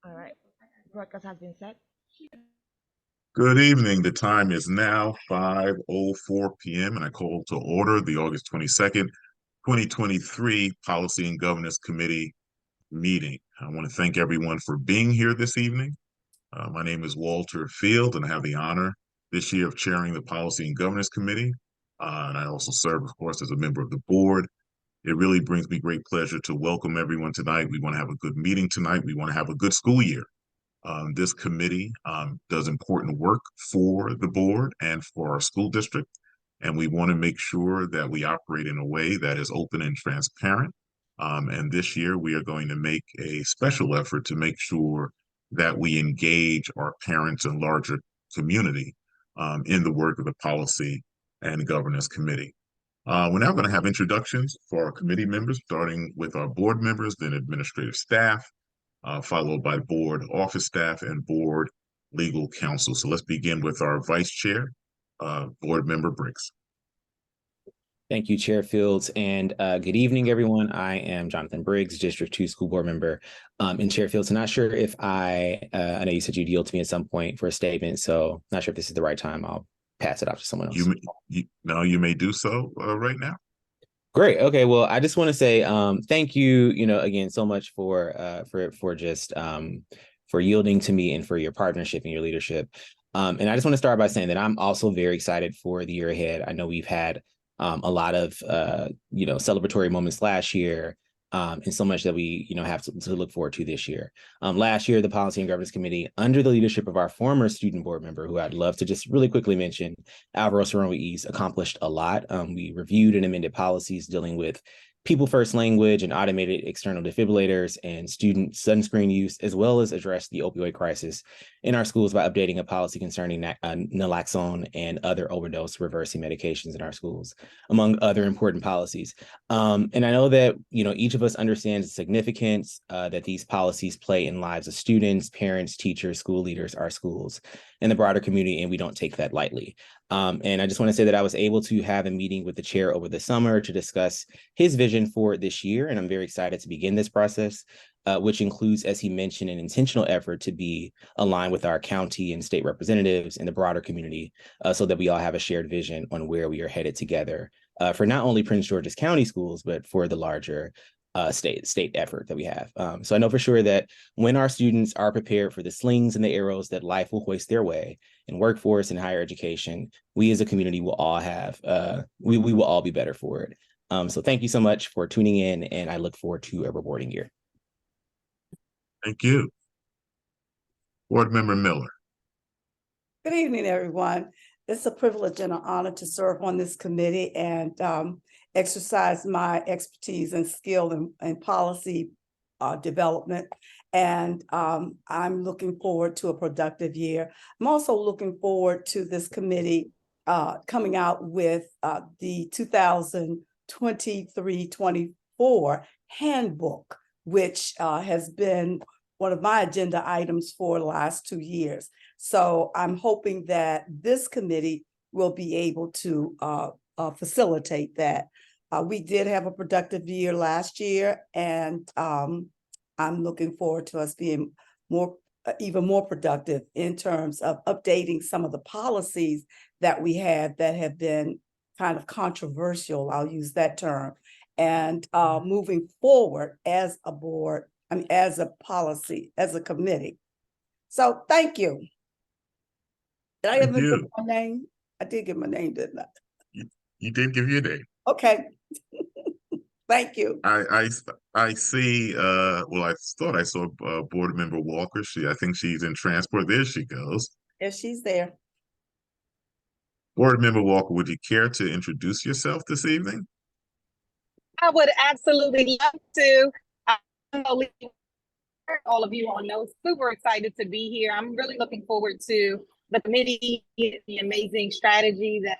All right. Broadcast has been set. Good evening. The time is now 5:04 p.m. and I call to order the August 22nd, 2023 Policy and Governance Committee meeting. I want to thank everyone for being here this evening. My name is Walter Field, and I have the honor this year of chairing the Policy and Governance Committee. And I also serve, of course, as a member of the board. It really brings me great pleasure to welcome everyone tonight. We want to have a good meeting tonight. We want to have a good school year. This committee does important work for the board and for our school district, and we want to make sure that we operate in a way that is open and transparent. And this year, we are going to make a special effort to make sure that we engage our parents and larger community in the work of the Policy and Governance Committee. We're now going to have introductions for our committee members, starting with our board members, then administrative staff, followed by board office staff and board legal counsel. So let's begin with our vice chair, board member Briggs. Thank you, Chair Fields, and good evening, everyone. I am Jonathan Briggs, District 2 school board member. And Chair Fields, I'm not sure if I know you said you'd yield to me at some point for a statement, so not sure if this is the right time. I'll pass it off to someone else. You may do so right now. Great. Okay. Well, I just want to say thank you, again, so much for just for yielding to me and for your partnership and your leadership. And I just want to start by saying that I'm also very excited for the year ahead. I know we've had a lot of celebratory moments last year, and so much that we have to look forward to this year. Last year, the Policy and Governance Committee, under the leadership of our former student board member, who I'd love to just really quickly mention, Alvaro Cerrón-Ruiz, accomplished a lot. We reviewed and amended policies dealing with people first language and automated external defibrillators and student sunscreen use, as well as address the opioid crisis in our schools by updating a policy concerning naloxone and other overdose reversing medications in our schools, among other important policies. And I know that each of us understands the significance that these policies play in lives of students, parents, teachers, school leaders, our schools, and the broader community, and we don't take that lightly. And I just want to say that I was able to have a meeting with the chair over the summer to discuss his vision for this year, and I'm very excited to begin this process, which includes, as he mentioned, an intentional effort to be aligned with our county and state representatives and the broader community, so that we all have a shared vision on where we are headed together for not only Prince George's County schools, but for the larger state effort that we have. So I know for sure that when our students are prepared for the slings and the arrows that life will hoist their way in workforce and higher education, we as a community will all have, we will all be better for it. So thank you so much for tuning in, and I look forward to a rewarding year. Thank you. Board Member Miller. Good evening, everyone. It's a privilege and an honor to serve on this committee and exercise my expertise and skill in policy development. And I'm looking forward to a productive year. I'm also looking forward to this committee coming out with the 2023-24 handbook, which has been one of my agenda items for the last 2 years. So I'm hoping that this committee will be able to facilitate that. We did have a productive year last year, and I'm looking forward to us being even more productive in terms of updating some of the policies that we had that have been kind of controversial, I'll use that term, and moving forward as a board, as a policy, as a committee. So thank you. Did I ever give my name? I did give my name, didn't I? You did give your name. Okay. Thank you. I see. Well, I thought I saw Board Member Walker. I think she's in transport. There she goes. Yes, she's there. Board Member Walker, would you care to introduce yourself this evening? I would absolutely love to. All of you all know, super excited to be here. I'm really looking forward to the committee, the amazing strategy that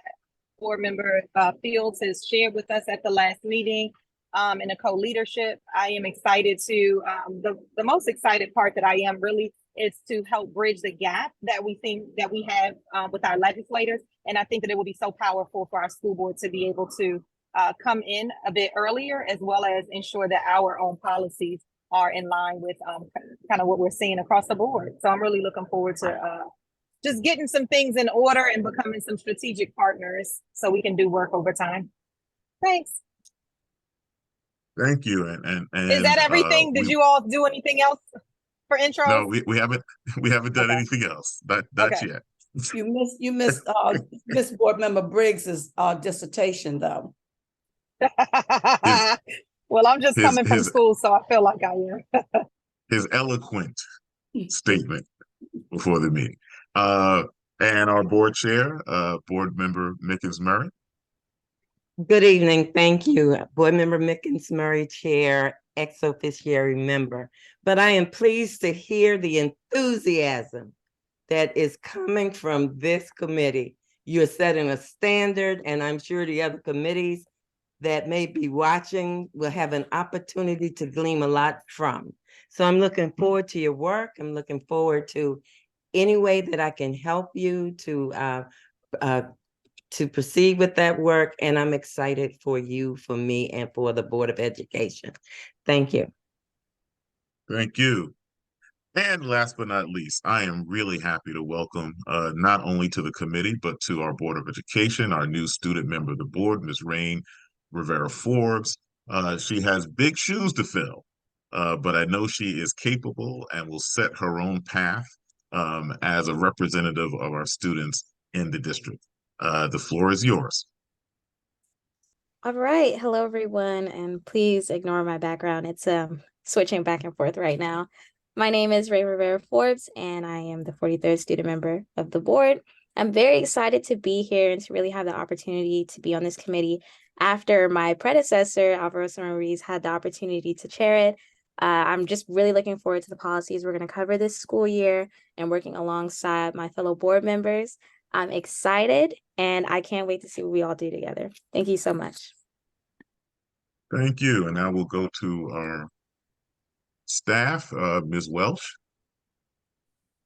board member Fields has shared with us at the last meeting, and the co-leadership. I am excited to, the most excited part that I am really is to help bridge the gap that we think that we have with our legislators. And I think that it will be so powerful for our school board to be able to come in a bit earlier, as well as ensure that our own policies are in line with kind of what we're seeing across the board. So I'm really looking forward to just getting some things in order and becoming some strategic partners so we can do work over time. Thanks. Thank you. Is that everything? Did you all do anything else for intros? No, we haven't done Okay. anything else. Not Okay. yet. You missed Miss Board Member Briggs's dissertation though. Well, I'm just coming from his school, so I feel like I am. his eloquent statement before the meeting. And our board chair, board member Mickens Murray. Good evening. Thank you. Board Member Mickens Murray, Chair, ex officiary member. But I am pleased to hear the enthusiasm that is coming from this committee. You're setting a standard, and I'm sure the other committees that may be watching will have an opportunity to glean a lot from. So I'm looking forward to your work. I'm looking forward to any way that I can help you to proceed with that work. And I'm excited for you, for me, and for the Board of Education. Thank you. Thank you. And last but not least, I am really happy to welcome not only to the committee, but to our Board of Education, our new student member of the board, Ms. Rain Rivera Forbes. She has big shoes to fill, but I know she is capable and will set her own path as a representative of our students in the district. The floor is yours. All right. Hello, everyone. And please ignore my background. It's switching back and forth right now. My name is Ray Rivera Forbes, and I am the 43rd student member of the board. I'm very excited to be here and to really have the opportunity to be on this committee after my predecessor, Alvarosa Ruiz, had the opportunity to chair it. I'm just really looking forward to the policies we're going to cover this school year and working alongside my fellow board members. I'm excited, and I can't wait to see what we all do together. Thank you so much. Thank you. And now we'll go to our staff, Ms. Welsh.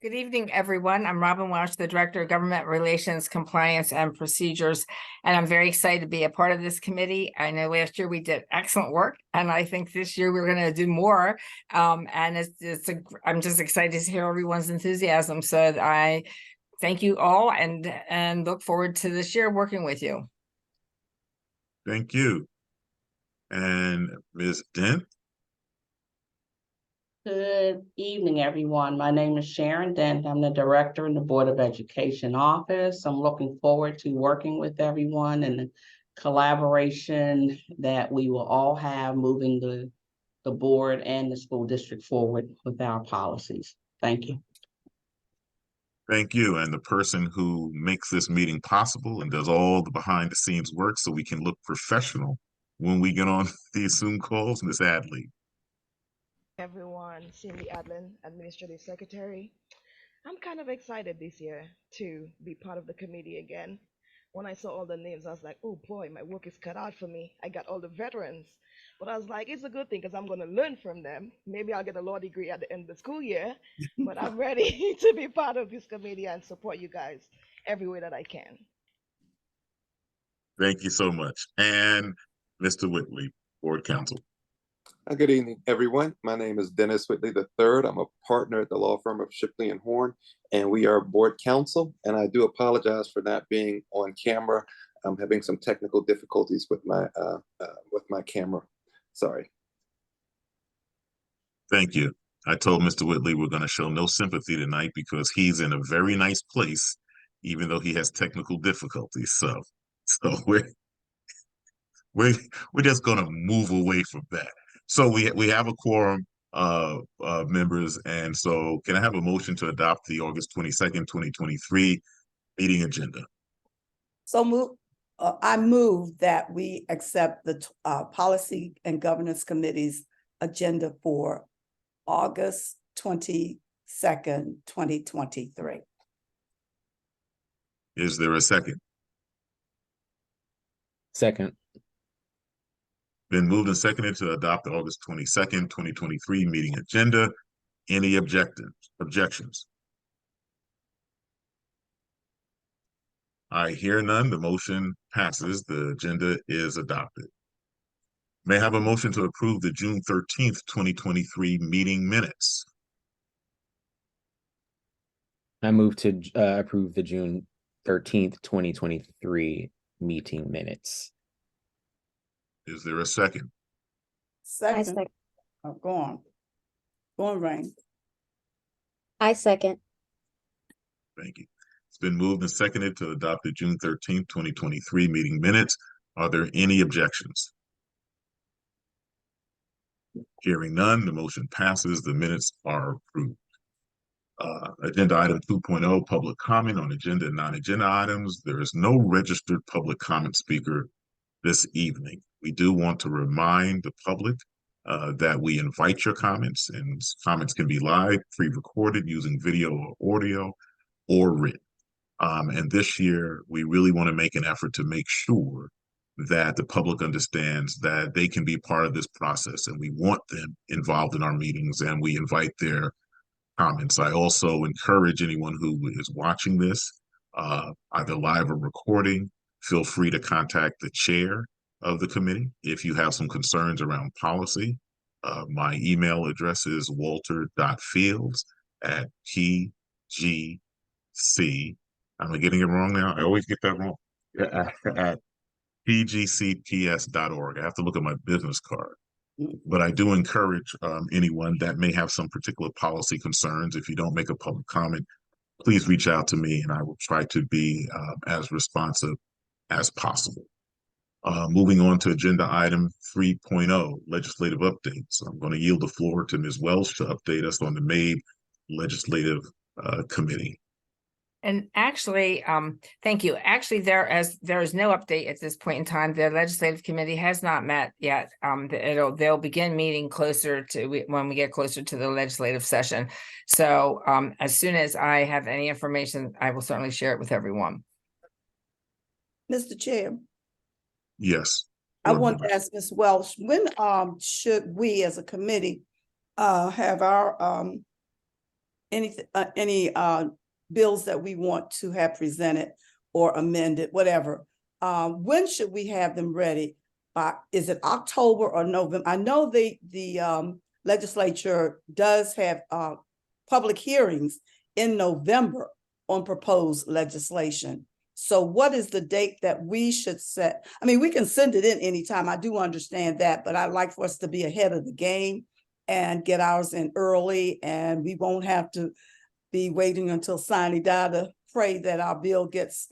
Good evening, everyone. I'm Robin Welsh, the Director of Government Relations, Compliance, and Procedures, and I'm very excited to be a part of this committee. I know last year we did excellent work, and I think this year we're going to do more. And I'm just excited to hear everyone's enthusiasm. So I thank you all and look forward to this year working with you. Thank you. And Ms. Dent. Good evening, everyone. My name is Sharon Dent. I'm the Director in the Board of Education office. I'm looking forward to working with everyone and the collaboration that we will all have moving the board and the school district forward with our policies. Thank you. Thank you. And the person who makes this meeting possible and does all the behind the scenes work so we can look professional when we get on these Zoom calls, Ms. Adley. Everyone, Cindy Adlin, Administrative Secretary. I'm kind of excited this year to be part of the committee again. When I saw all the names, I was like, oh boy, my work is cut out for me. I got all the veterans. But I was like, it's a good thing because I'm going to learn from them. Maybe I'll get a law degree at the end of the school year, but I'm ready to be part of this committee and support you guys every way that I can. Thank you so much. And Mr. Whitley, Board Counsel. Good evening, everyone. My name is Dennis Whitley III. I'm a partner at the law firm of Shipley and Horn, and we are board counsel. And I do apologize for not being on camera. I'm having some technical difficulties with my camera. Sorry. Thank you. I told Mr. Whitley we're going to show no sympathy tonight because he's in a very nice place, even though he has technical difficulties. So we're just going to move away from that. So we have a quorum of members, and so can I have a motion to adopt the August 22nd, 2023 meeting agenda? So I move that we accept the Policy and Governance Committee's agenda for August 22nd, 2023. Is there a second? Second. Been moved and seconded to adopt the August 22nd, 2023 meeting agenda. Any objections? I hear none. The motion passes. The agenda is adopted. May I have a motion to approve the June 13th, 2023 meeting minutes? I move to approve the June 13th, 2023 meeting minutes. Is there a second? Second, second. oh, go on. Go on, Rain. I second. Thank you. It's been moved and seconded to adopt the June 13th, 2023 meeting minutes. Are there any objections? Hearing none, the motion passes. The minutes are approved. Agenda item 2.0, public comment on agenda and non-agenda items. There is no registered public comment speaker this evening. We do want to remind the public that we invite your comments, and comments can be live, pre-recorded using video or audio, or written. And this year, we really want to make an effort to make sure that the public understands that they can be part of this process, and we want them involved in our meetings, and we invite their comments. I also encourage anyone who is watching this, either live or recording, feel free to contact the chair of the committee if you have some concerns around policy. My email address is walter.fields@pgc. Am I getting it wrong now? I always get that wrong. At pgcps.org. I have to look at my business card. But I do encourage anyone that may have some particular policy concerns. If you don't make a public comment, please reach out to me and I will try to be as responsive as possible. Moving on to agenda item 3.0, legislative updates. I'm going to yield the floor to Ms. Welsh to update us on the MABE Legislative Committee. And actually, thank you. Actually, there is no update at this point in time. The legislative committee has not met yet. They'll begin meeting closer to when we get closer to the legislative session. So as soon as I have any information, I will certainly share it with everyone. Mr. Chair. Yes. I want to ask Ms. Welsh, when should we as a committee have our any bills that we want to have presented or amended, whatever? When should we have them ready? Is it October or November? I know the legislature does have public hearings in November on proposed legislation. So what is the date that we should set? I mean, we can send it in anytime. I do understand that, but I'd like for us to be ahead of the game and get ours in early, and we won't have to be waiting until sine die to pray that our bill gets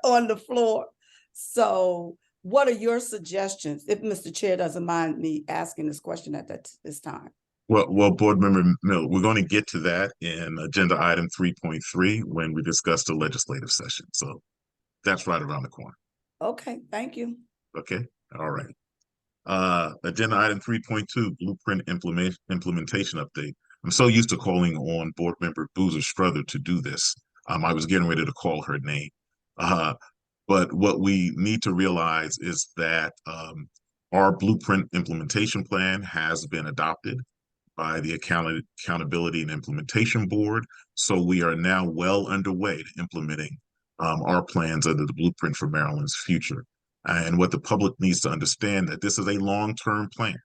on the floor. So what are your suggestions, if Mr. Chair doesn't mind me asking this question at this time? Well, Board Member Mill, we're going to get to that in agenda item 3.3 when we discuss the legislative session. So that's right around the corner. Okay, thank you. Okay, all right. Agenda item 3.2, blueprint implementation update. I'm so used to calling on Board Member Boozer Strother to do this. I was getting ready to call her name. But what we need to realize is that our blueprint implementation plan has been adopted by the Accountability and Implementation Board. So we are now well underway to implementing our plans under the Blueprint for Maryland's Future. And what the public needs to understand that this is a long-term plan.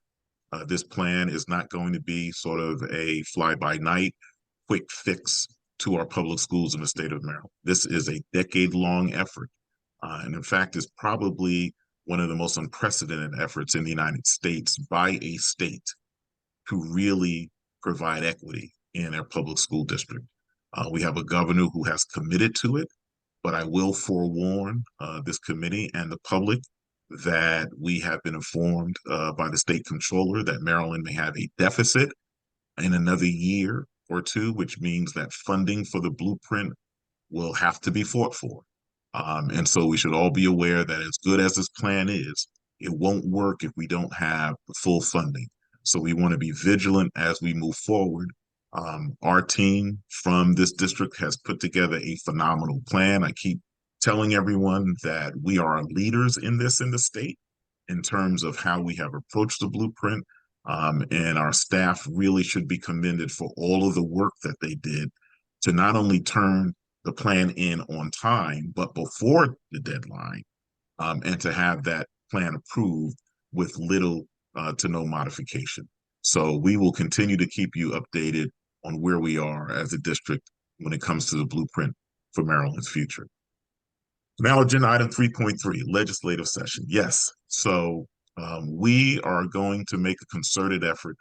This plan is not going to be sort of a fly-by-night quick fix to our public schools in the state of Maryland. This is a decade-long effort. And in fact, it's probably one of the most unprecedented efforts in the United States by a state to really provide equity in their public school district. We have a governor who has committed to it, but I will forewarn this committee and the public that we have been informed by the state controller that Maryland may have a deficit in another year or two, which means that funding for the blueprint will have to be fought for. And so we should all be aware that as good as this plan is, it won't work if we don't have the full funding. So we want to be vigilant as we move forward. Our team from this district has put together a phenomenal plan. I keep telling everyone that we are leaders in this in the state in terms of how we have approached the blueprint. And our staff really should be commended for all of the work that they did to not only turn the plan in on time, but before the deadline, and to have that plan approved with little to no modification. So we will continue to keep you updated on where we are as a district when it comes to the blueprint for Maryland's future. Now, agenda item 3.3, legislative session. Yes, so we are going to make a concerted effort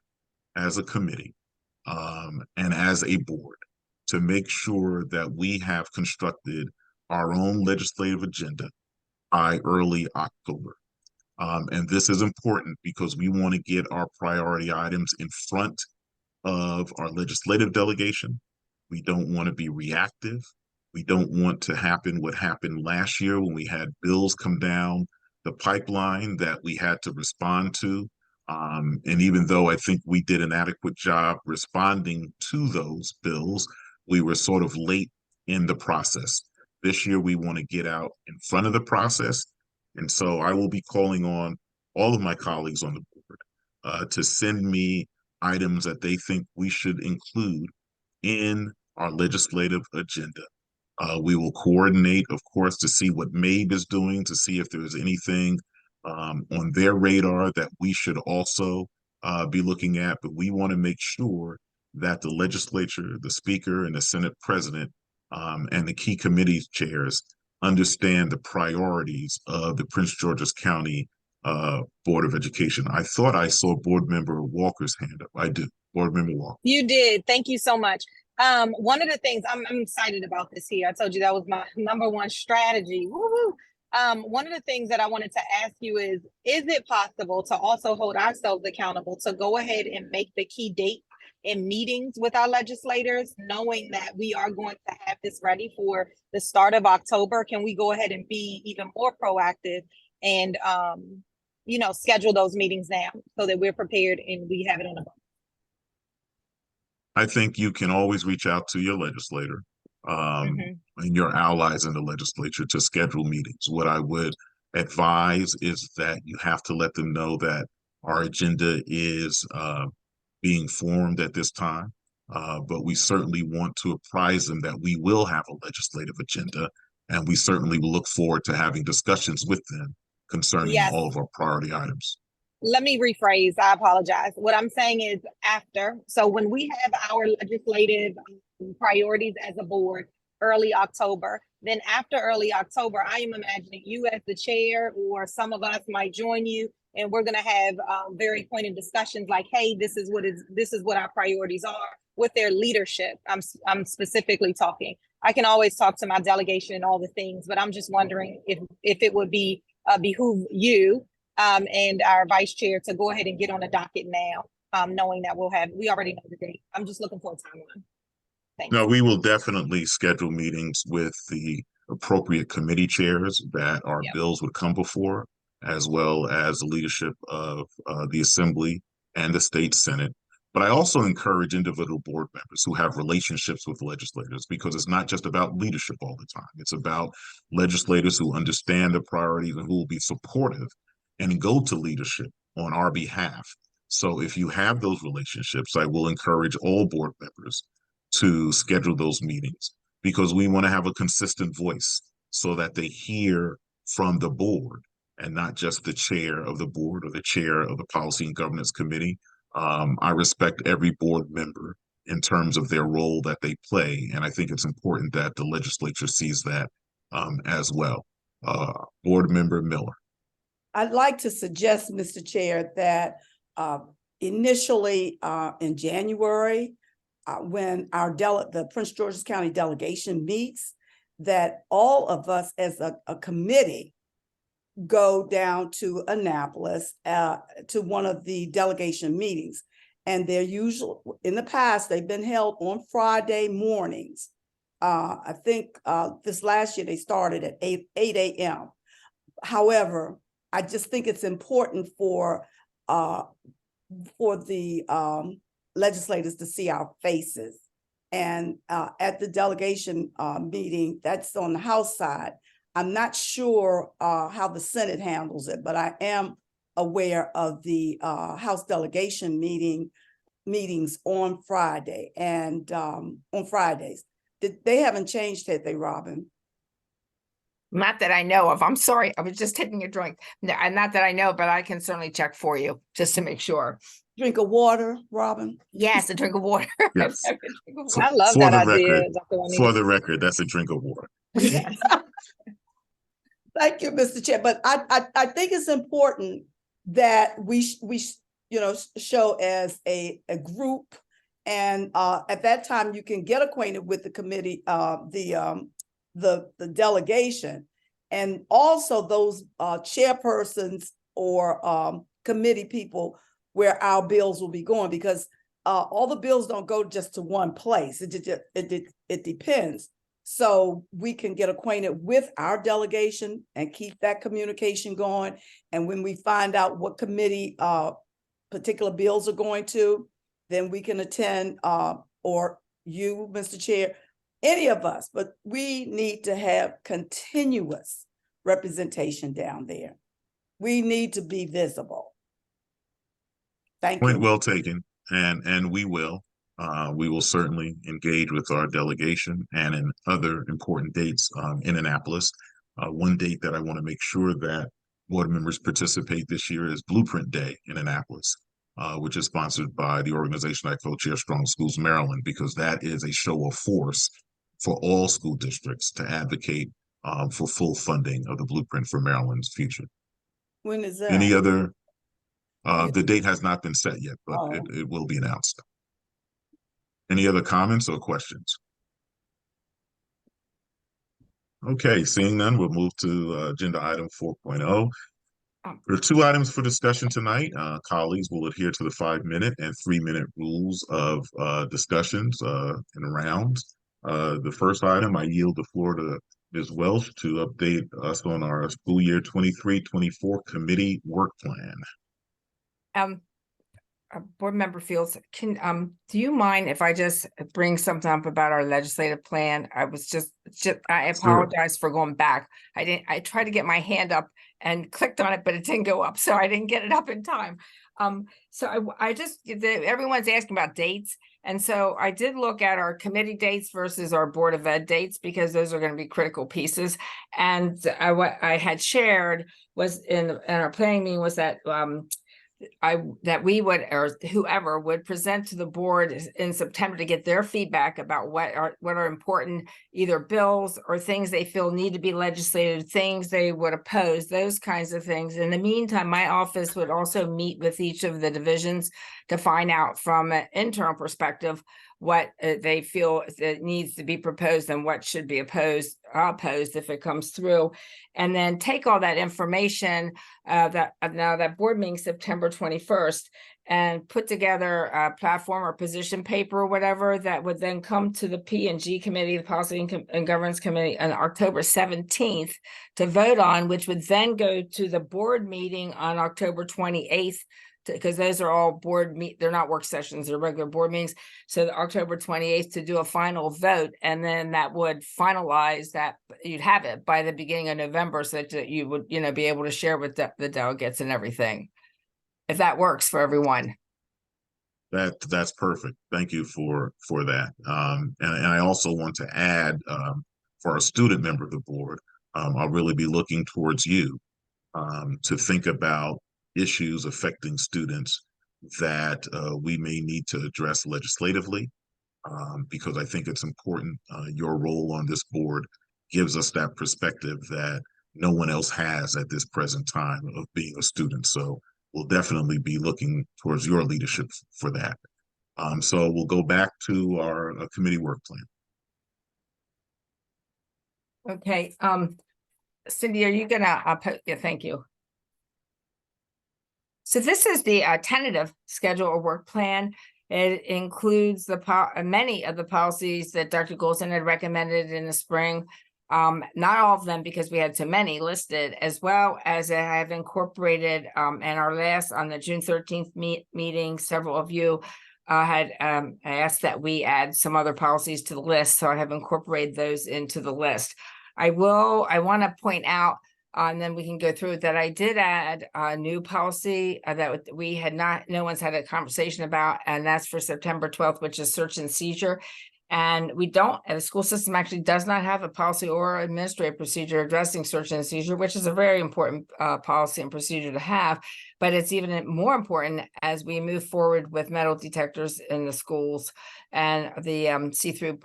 as a committee and as a board to make sure that we have constructed our own legislative agenda by early October. And this is important because we want to get our priority items in front of our legislative delegation. We don't want to be reactive. We don't want to happen what happened last year when we had bills come down the pipeline that we had to respond to. And even though I think we did an adequate job responding to those bills, we were sort of late in the process. This year, we want to get out in front of the process. And so I will be calling on all of my colleagues on the board to send me items that they think we should include in our legislative agenda. We will coordinate, of course, to see what MABE is doing, to see if there's anything on their radar that we should also be looking at. But we want to make sure that the legislature, the speaker, and the Senate president and the key committee chairs understand the priorities of the Prince George's County Board of Education. I thought I saw Board Member Walker's hand up. I do. Board Member Walker. You did. Thank you so much. One of the things I'm excited about this here, I told you that was my #1 strategy. Woo-hoo. One of the things that I wanted to ask you is it possible to also hold ourselves accountable to go ahead and make the key date in meetings with our legislators, knowing that we are going to have this ready for the start of October? Can we go ahead and be even more proactive and, schedule those meetings now so that we're prepared and we have it on the board? I think you can always reach out to your legislator and your allies in the legislature to schedule meetings. What I would advise is that you have to let them know that our agenda is being formed at this time, but we certainly want to apprise them that we will have a legislative agenda, and we certainly will look forward to having discussions with them concerning all of our priority items. Let me rephrase. I apologize. What I'm saying is after. So when we have our legislative priorities as a board early October, then after early October, I am imagining you as the chair or some of us might join you, and we're going to have very pointed discussions like, hey, this is what our priorities are with their leadership. I'm specifically talking. I can always talk to my delegation and all the things, but I'm just wondering if it would be behoove you and our vice chair to go ahead and get on the docket now, knowing that we already know the date. I'm just looking for a timeline. Thanks. No, we will definitely schedule meetings with the appropriate committee chairs that our bills would come before, as well as the leadership of the Assembly and the State Senate. But I also encourage individual board members who have relationships with legislators, because it's not just about leadership all the time. It's about legislators who understand the priorities and who will be supportive and go to leadership on our behalf. So if you have those relationships, I will encourage all board members to schedule those meetings, because we want to have a consistent voice so that they hear from the board and not just the chair of the board or the chair of the Policy and Governance Committee. I respect every board member in terms of their role that they play, and I think it's important that the legislature sees that as well. Board Member Miller. I'd like to suggest, Mr. Chair, that initially in January, when the Prince George's County delegation meets, that all of us as a committee go down to Annapolis to one of the delegation meetings. And they're usually, in the past, they've been held on Friday mornings. I think this last year they started at 8 a.m. However, I just think it's important for the legislators to see our faces. And at the delegation meeting, that's on the House side. I'm not sure how the Senate handles it, but I am aware of the House delegation meetings on Friday and on Fridays. They haven't changed, have they, Robin? Not that I know of. I'm sorry. I was just taking a drink. No, and not that I know, but I can certainly check for you just to make sure. Drink of water, Robin. Yes, a drink of water. Yes. A drink of For, I love for that the idea, record, Dr. Juanita. for the record, that's a drink of water. Yes. Thank you, Mr. Chair. But I think it's important that we show as a group, and at that time you can get acquainted with the committee, the delegation, and also those chairpersons or committee people where our bills will be going, because all the bills don't go just to one place. It depends. So we can get acquainted with our delegation and keep that communication going. And when we find out what committee particular bills are going to, then we can attend, or you, Mr. Chair, any of us, but we need to have continuous representation down there. We need to be visible. Thank Point you. well taken, and we will. We will certainly engage with our delegation and in other important dates in Annapolis. One date that I want to make sure that board members participate this year is Blueprint Day in Annapolis, which is sponsored by the organization I co-chair, Strong Schools Maryland, because that is a show of force for all school districts to advocate for full funding of the Blueprint for Maryland's future. When is that? Any other? The date has not been set yet, but Oh. it will be announced. Any other comments or questions? Okay, seeing none, we'll move to agenda item 4.0. There are 2 items for discussion tonight. Colleagues will adhere to the 5-minute and 3-minute rules of discussions and rounds. The first item, I yield the floor to Ms. Welch to update us on our school year 23-24 committee work plan. Board Member Fields, do you mind if I just bring something up about our legislative plan? I was I apologize for going back. I tried to get my hand up and clicked on it, but it didn't go up, so I didn't get it up in time. Everyone's asking about dates. And so I did look at our committee dates versus our Board of Ed dates, because those are going to be critical pieces. And what I had shared was in our planning meeting was that that we would, or whoever would, present to the board in September to get their feedback about what are important, either bills or things they feel need to be legislated, things they would oppose, those kinds of things. In the meantime, my office would also meet with each of the divisions to find out from an internal perspective what they feel that needs to be proposed and what should be opposed if it comes through, and then take all that information that board meeting September 21st and put together a platform or position paper or whatever that would then come to the P&G committee, the Policy and Governance Committee, on October 17th to vote on, which would then go to the board meeting on October 28th, because those are all they're not work sessions, they're regular board meetings. So the October 28th to do a final vote, and then that would finalize that. You'd have it by the beginning of November, so that you would, be able to share with the delegates and everything, if that works for everyone. That's perfect. Thank you for that. And I also want to add, for a student member of the board, I'll really be looking towards you to think about issues affecting students that we may need to address legislatively, because I think it's important. Your role on this board gives us that perspective that no one else has at this present time of being a student. So we'll definitely be looking towards your leadership for that. So we'll go back to our committee work plan. Okay. Cindy, are you gonna yeah, thank you. So this is the tentative schedule or work plan. It includes many of the policies that Dr. Golson had recommended in the spring. Not all of them, because we had so many listed, as well as I have incorporated in our last, on the June 13th meeting, several of you had asked that we add some other policies to the list. So I have incorporated those into the list. I want to point out, and then we can go through it, that I did add a new policy that no one's had a conversation about, and that's for September 12th, which is search and seizure. And the school system actually does not have a policy or administrative procedure addressing search and seizure, which is a very important policy and procedure to have. But it's even more important as we move forward with metal detectors in the schools and the see-through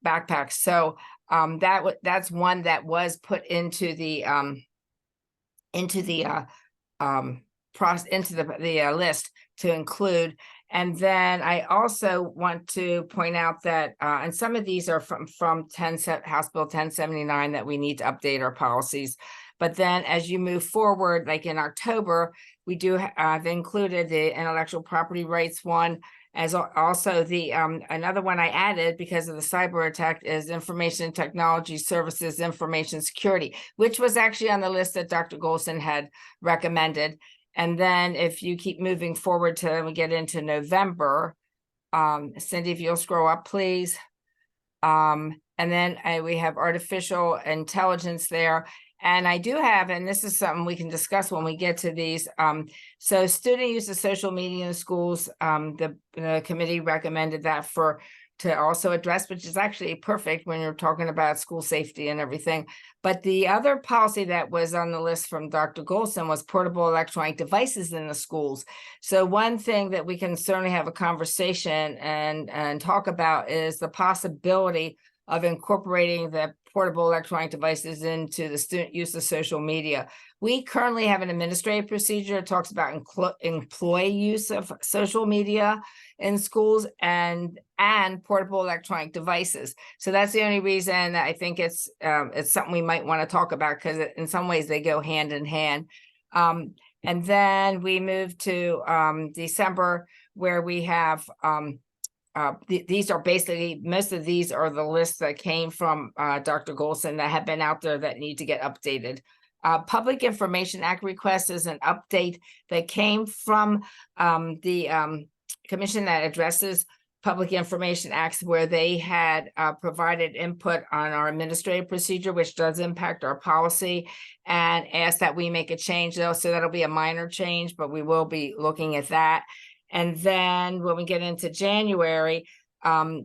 backpacks. So that's one that was put into the list to include. And then I also want to point out that, and some of these are from House Bill 1079 that we need to update our policies. But then as you move forward, like in October, we do have included the intellectual property rights one, as also the another one I added because of the cyber attack is information technology services, information security, which was actually on the list that Dr. Golson had recommended. And then if you keep moving forward till we get into November, Cindy, if you'll scroll up, please. And then we have artificial intelligence there. And I do have, and this is something we can discuss when we get to these. So student use of social media in schools, the committee recommended that to also address, which is actually perfect when you're talking about school safety and everything. But the other policy that was on the list from Dr. Golson was portable electronic devices in the schools. So one thing that we can certainly have a conversation and talk about is the possibility of incorporating the portable electronic devices into the student use of social media. We currently have an administrative procedure that talks about employee use of social media in schools and portable electronic devices. So that's the only reason I think it's something we might want to talk about, because in some ways they go hand in hand. And then we move to December, where we have these are basically, most of these are the lists that came from Dr. Golson that have been out there that need to get updated. Public Information Act request is an update that came from the commission that addresses Public Information Acts, where they had provided input on our administrative procedure, which does impact our policy, and asked that we make a change though. So that'll be a minor change, but we will be looking at that. And then when we get into January,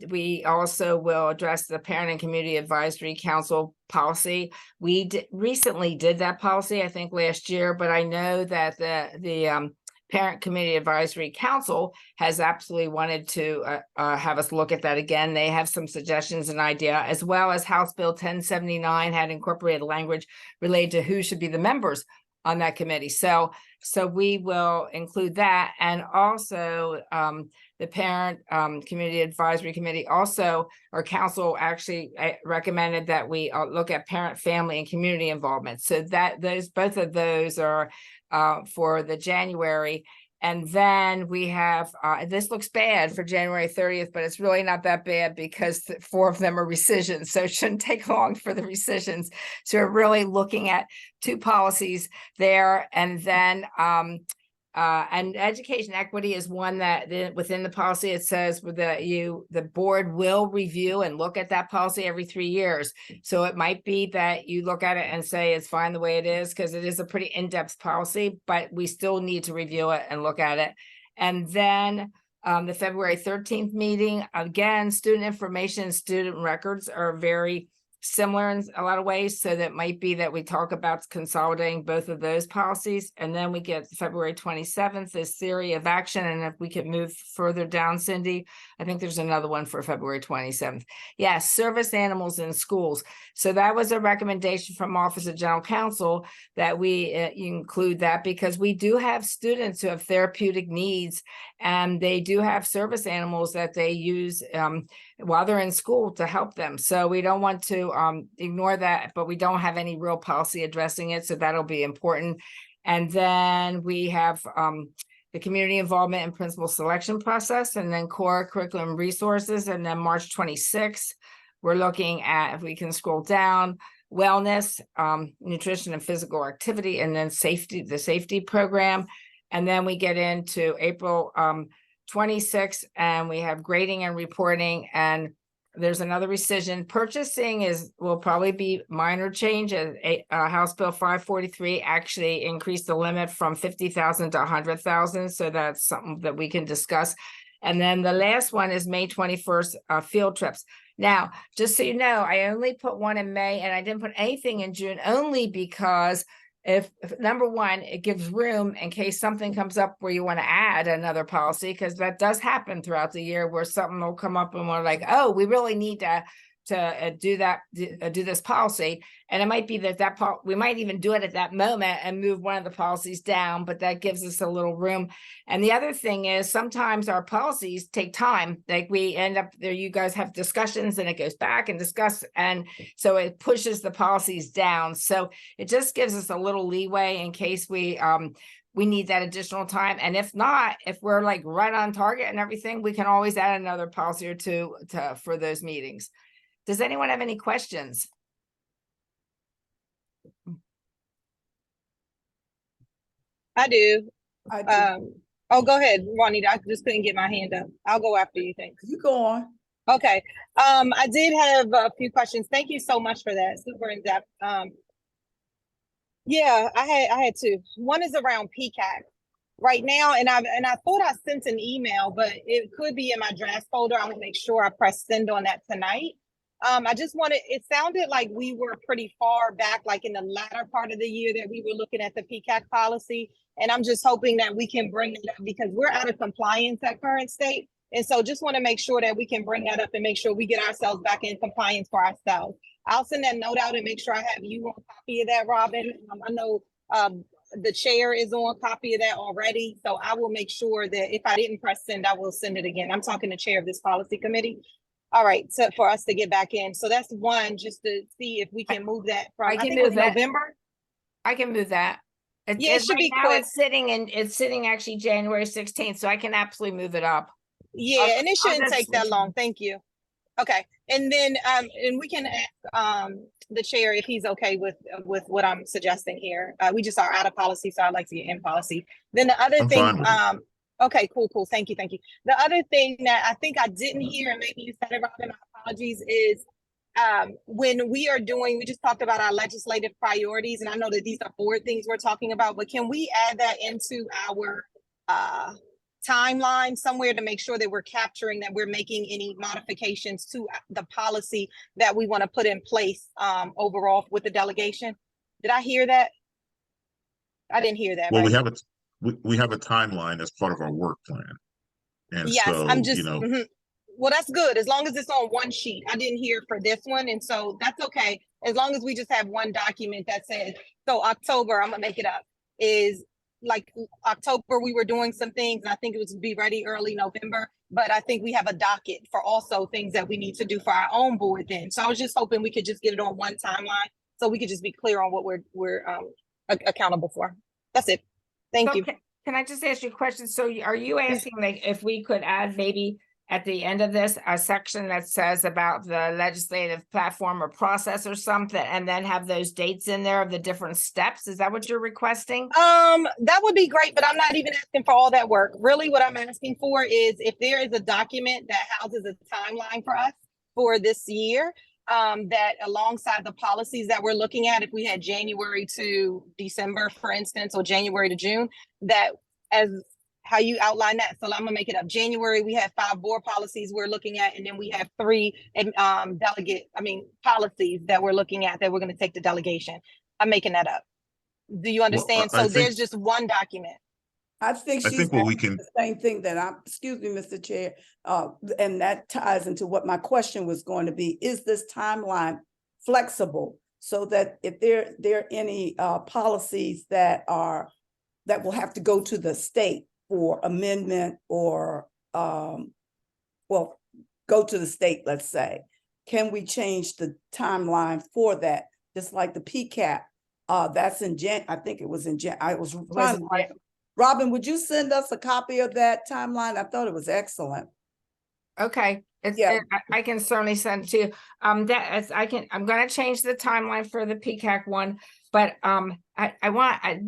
we also will address the Parent and Community Advisory Council policy. We recently did that policy, I think last year, but I know that the Parent Community Advisory Council has absolutely wanted to have us look at that again. They have some suggestions and idea, as well as House Bill 1079 had incorporated language related to who should be the members on that committee. So we will include that. And also the Parent Community Advisory Committee also, or council actually recommended that we look at parent, family, and community involvement. So that both of those are for the January. And then we have, this looks bad for January 30th, but it's really not that bad because 4 of them are rescissions. So it shouldn't take long for the rescissions. So we're really looking at 2 policies there. And then, and education equity is one that within the policy, it says the board will review and look at that policy every 3 years. So it might be that you look at it and say it's fine the way it is, because it is a pretty in-depth policy, but we still need to review it and look at it. And then the February 13th meeting, again, student information, student records are very similar in a lot of ways. So that might be that we talk about consolidating both of those policies. And then we get February 27th, this theory of action. And if we could move further down, Cindy, I think there's another one for February 27th. Yes, service animals in schools. So that was a recommendation from Office of General Counsel that we include that, because we do have students who have therapeutic needs, and they do have service animals that they use while they're in school to help them. So we don't want to ignore that, but we don't have any real policy addressing it. So that'll be important. And then we have the community involvement and principal selection process, and then core curriculum resources. And then March 26th, we're looking at, if we can scroll down, wellness, nutrition and physical activity, and then safety, the safety program. And then we get into April 26th, and we have grading and reporting, and there's another rescission. Purchasing will probably be minor change. House Bill 543 actually increased the limit from 50,000 to 100,000. So that's something that we can discuss. And then the last one is May 21st, field trips. Now, just so you know, I only put one in May and I didn't put anything in June only because if number one, it gives room in case something comes up where you want to add another policy, because that does happen throughout the year where something will come up and we're like, oh, we really need to do this policy. And it might be that we might even do it at that moment and move one of the policies down, but that gives us a little room. And the other thing is sometimes our policies take time. Like we end up there, you guys have discussions and it goes back and discuss. And so it pushes the policies down. So it just gives us a little leeway in case we need that additional time. And if not, if we're like right on target and everything, we can always add another policy or two for those meetings. Does anyone have any questions? I do. I do. Oh, go ahead, Juanita. I just couldn't get my hand up. I'll go after you. Thanks. You go on. Okay. I did have a few questions. Thank you so much for that. Super in depth. Yeah, I had two. One is around PCAC right now, and I thought I sent an email, but it could be in my draft folder. I'm gonna make sure I press send on that tonight. I just wanted, it sounded like we were pretty far back, like in the latter part of the year that we were looking at the PCAC policy. And I'm just hoping that we can bring it up because we're out of compliance at current state. And so just want to make sure that we can bring that up and make sure we get ourselves back in compliance for ourselves. I'll send that note out and make sure I have you on copy of that, Robin. I know the chair is on copy of that already. So I will make sure that if I didn't press send, I will send it again. I'm talking to chair of this policy committee. All right, so for us to get back in. So that's one, just to see if we can move that from, I think it was November. I can move that. It should be quick. It's sitting actually January 16th, so I can absolutely move it up. Yeah, and it shouldn't take that long. Thank you. Okay, and then and we can ask the chair if he's okay with what I'm suggesting here. We just are out of policy, so I'd like to get in policy. Then the other thing, okay, cool. Thank you. The other thing that I think I didn't hear, and maybe you said it, Robin, my apologies, is when we just talked about our legislative priorities, and I know that these are board things we're talking about, but can we add that into our timeline somewhere to make sure that we're capturing that we're making any modifications to the policy that we want to put in place overall with the delegation? Did I hear that? I didn't hear that. Well, right? we have a timeline as part of our work plan. And yes, so, I'm just, well, that's good. As long as it's on one sheet. I didn't hear for this one. And so that's okay. As long as we just have one document that says, so October, I'm gonna make it up, is like October, we were doing some things. And I think it was be ready early November, but I think we have a docket for also things that we need to do for our own board then. So I was just hoping we could just get it on one timeline so we could just be clear on what we're accountable for. That's it. Thank you. Can I just ask you a question? So are you asking like if we could add maybe at the end of this a section that says about the legislative platform or process or something, and then have those dates in there of the different steps? Is that what you're requesting? That would be great, but I'm not even asking for all that work. Really what I'm asking for is if there is a document that houses a timeline for us for this year, that alongside the policies that we're looking at, if we had January to December, for instance, or January to June, that as how you outline that. So I'm gonna make it up. January, we have 5 board policies we're looking at, and then we have 3 policies that we're looking at that we're gonna take to delegation. I'm making that up. Do you understand? Well, there's just one document. I think she's what we can, the same thing that excuse me, Mr. Chair, and that ties into what my question was going to be. Is this timeline flexible so that if there are any policies that will have to go to the state for amendment or, go to the state, let's say, can we change the timeline for that? Just like the PCAP, that's in I think it was in I was trying to write. Robin, would you send us a copy of that timeline? I thought it was excellent. Okay. I can certainly send it to you. I'm going to change the timeline for the PCAC one, but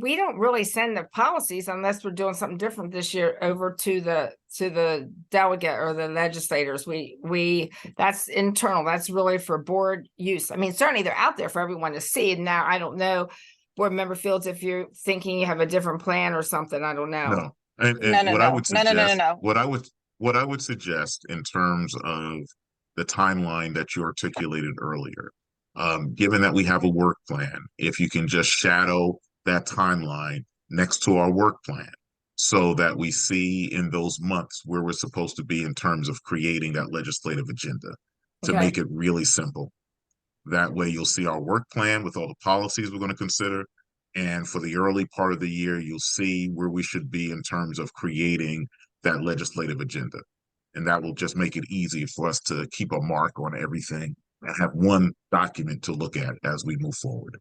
we don't really send the policies unless we're doing something different this year over to the delegate or the legislators. That's internal. That's really for board use. I mean, certainly they're out there for everyone to see. And now I don't know, Board Member Fields, if you're thinking you have a different plan or something, I don't know. No. And what I would suggest, what I would suggest in terms of the timeline that you articulated earlier, given that we have a work plan, if you can just shadow that timeline next to our work plan so that we see in those months where we're supposed to be in terms of creating that legislative agenda to Okay. make it really simple. That way you'll see our work plan with all the policies we're going to consider. And for the early part of the year, you'll see where we should be in terms of creating that legislative agenda. And that will just make it easy for us to keep a mark on everything and have one document to look at as we move forward.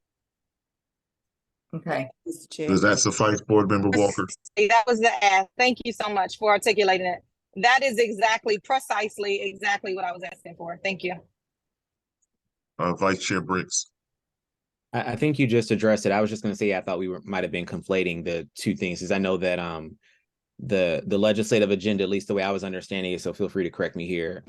Okay. Mr. Chair. Does that suffice, Board Member Walker? That was the ask. Thank you so much for articulating it. That is precisely what I was asking for. Thank you. Vice Chair Briggs. I think you just addressed it. I was just going to say I thought we might have been conflating the two things, because I know that the legislative agenda, at least the way I was understanding it, so feel free to correct me here,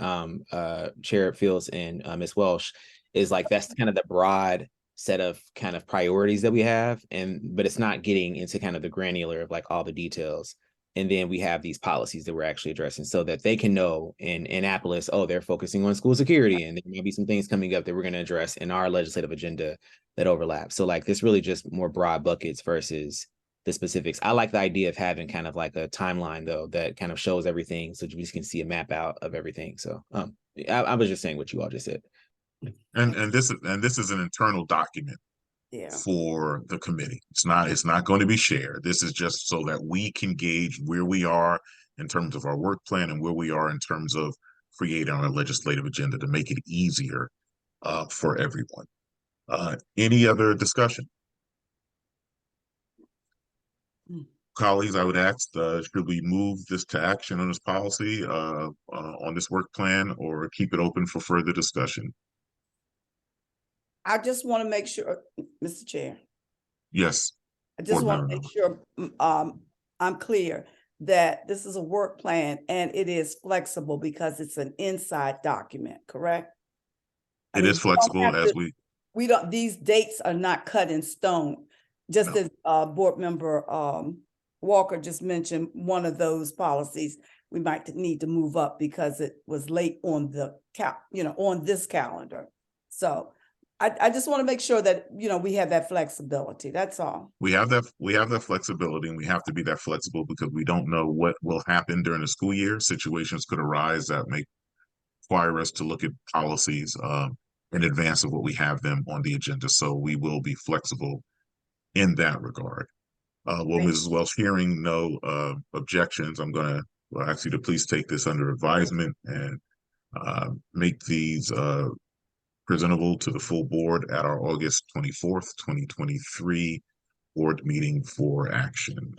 Chair Fields and Ms. Welsh, is like that's kind of the broad set of kind of priorities that we have, but it's not getting into kind of the granular of like all the details. And then we have these policies that we're actually addressing so that they can know in Annapolis, oh, they're focusing on school security, and there may be some things coming up that we're going to address in our legislative agenda that overlap. So like this really just more broad buckets versus the specifics. I like the idea of having kind of like a timeline though that kind of shows everything so we can see a map out of everything. So I was just saying what you all just said. And this is an internal document for the committee. It's not going to be shared. This is just so that we can gauge where we are in terms of our work plan and where we are in terms of creating our legislative agenda to make it easier for everyone. Any other discussion? Colleagues, I would ask, should we move this to action on this policy, on this work plan, or keep it open for further discussion? I just want to make sure, Mr. Chair, Yes. I just Board want to member. make sure I'm clear that this is a work plan and it is flexible because it's an inside document, correct? It is flexible as we don't, these dates are not cut in stone. Just No. as Board Member Walker just mentioned, one of those policies we might need to move up because it was late on the on this calendar. So I just want to make sure that, we have that flexibility. That's all. we have that flexibility, and we have to be that flexible because we don't know what will happen during the school year. Situations could arise that may require us to look at policies in advance of what we have them on the agenda. So we will be flexible in that regard. Well, Mrs. Welsh, hearing no objections, I'm going to ask you to please take this under advisement and make these presentable to the full board at our August 24th, 2023 board meeting for action.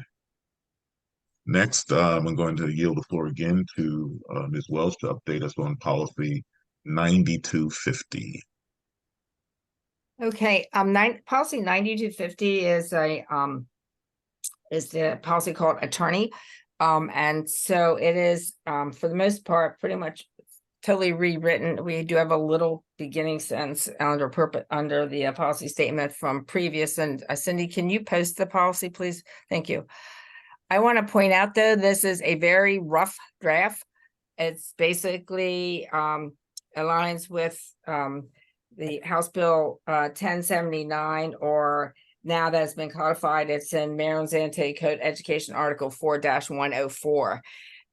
Next, I'm going to yield the floor again to Ms. Welsh to update us on policy 9250. Okay, policy 9250 is the policy called attorney. And so it is for the most part pretty much totally rewritten. We do have a little beginning sentence under the policy statement from previous. And Cindy, can you post the policy, please? Thank you. I want to point out though, this is a very rough draft. It's basically aligns with the House Bill 1079, or now that has been codified, it's in Maryland's Anti-Code Education Article 4-104.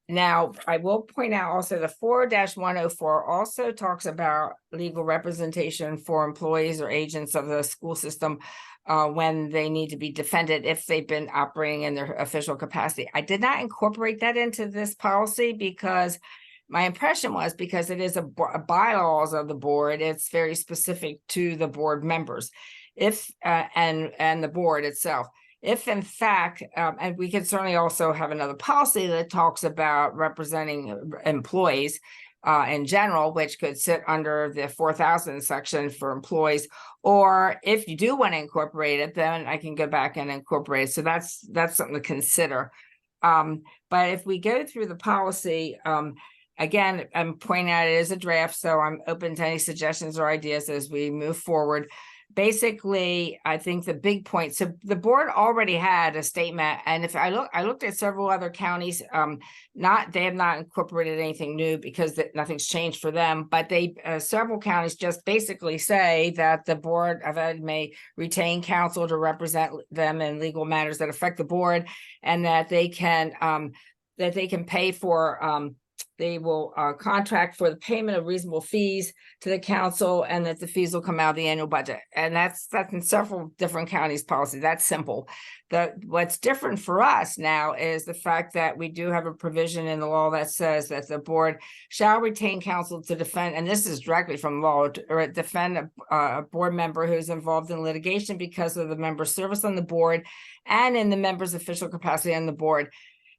Now, I will point out also the 4-104 also talks about legal representation for employees or agents of the school system when they need to be defended if they've been operating in their official capacity. I did not incorporate that into this policy because my impression was because it is a bylaws of the board, it's very specific to the board members. If and the board itself. If in fact, and we could certainly also have another policy that talks about representing employees in general, which could sit under the 4,000 section for employees. Or if you do want to incorporate it, then I can go back and incorporate it. So that's something to consider. But if we go through the policy, again, I'm pointing out it is a draft, so I'm open to any suggestions or ideas as we move forward. basically, I think the big point, so the board already had a statement, and if I looked at several other counties, they have not incorporated anything new because nothing's changed for them, but several counties just basically say that the Board of Ed may retain counsel to represent them in legal matters that affect the board, and that they can pay for, they will contract for the payment of reasonable fees to the council, and that the fees will come out of the annual budget. And that's in several different counties' policy. That's simple. What's different for us now is the fact that we do have a provision in the law that says that the board shall retain counsel to defend, and this is directly from law, or defend a board member who's involved in litigation because of the member's service on the board and in the member's official capacity on the board.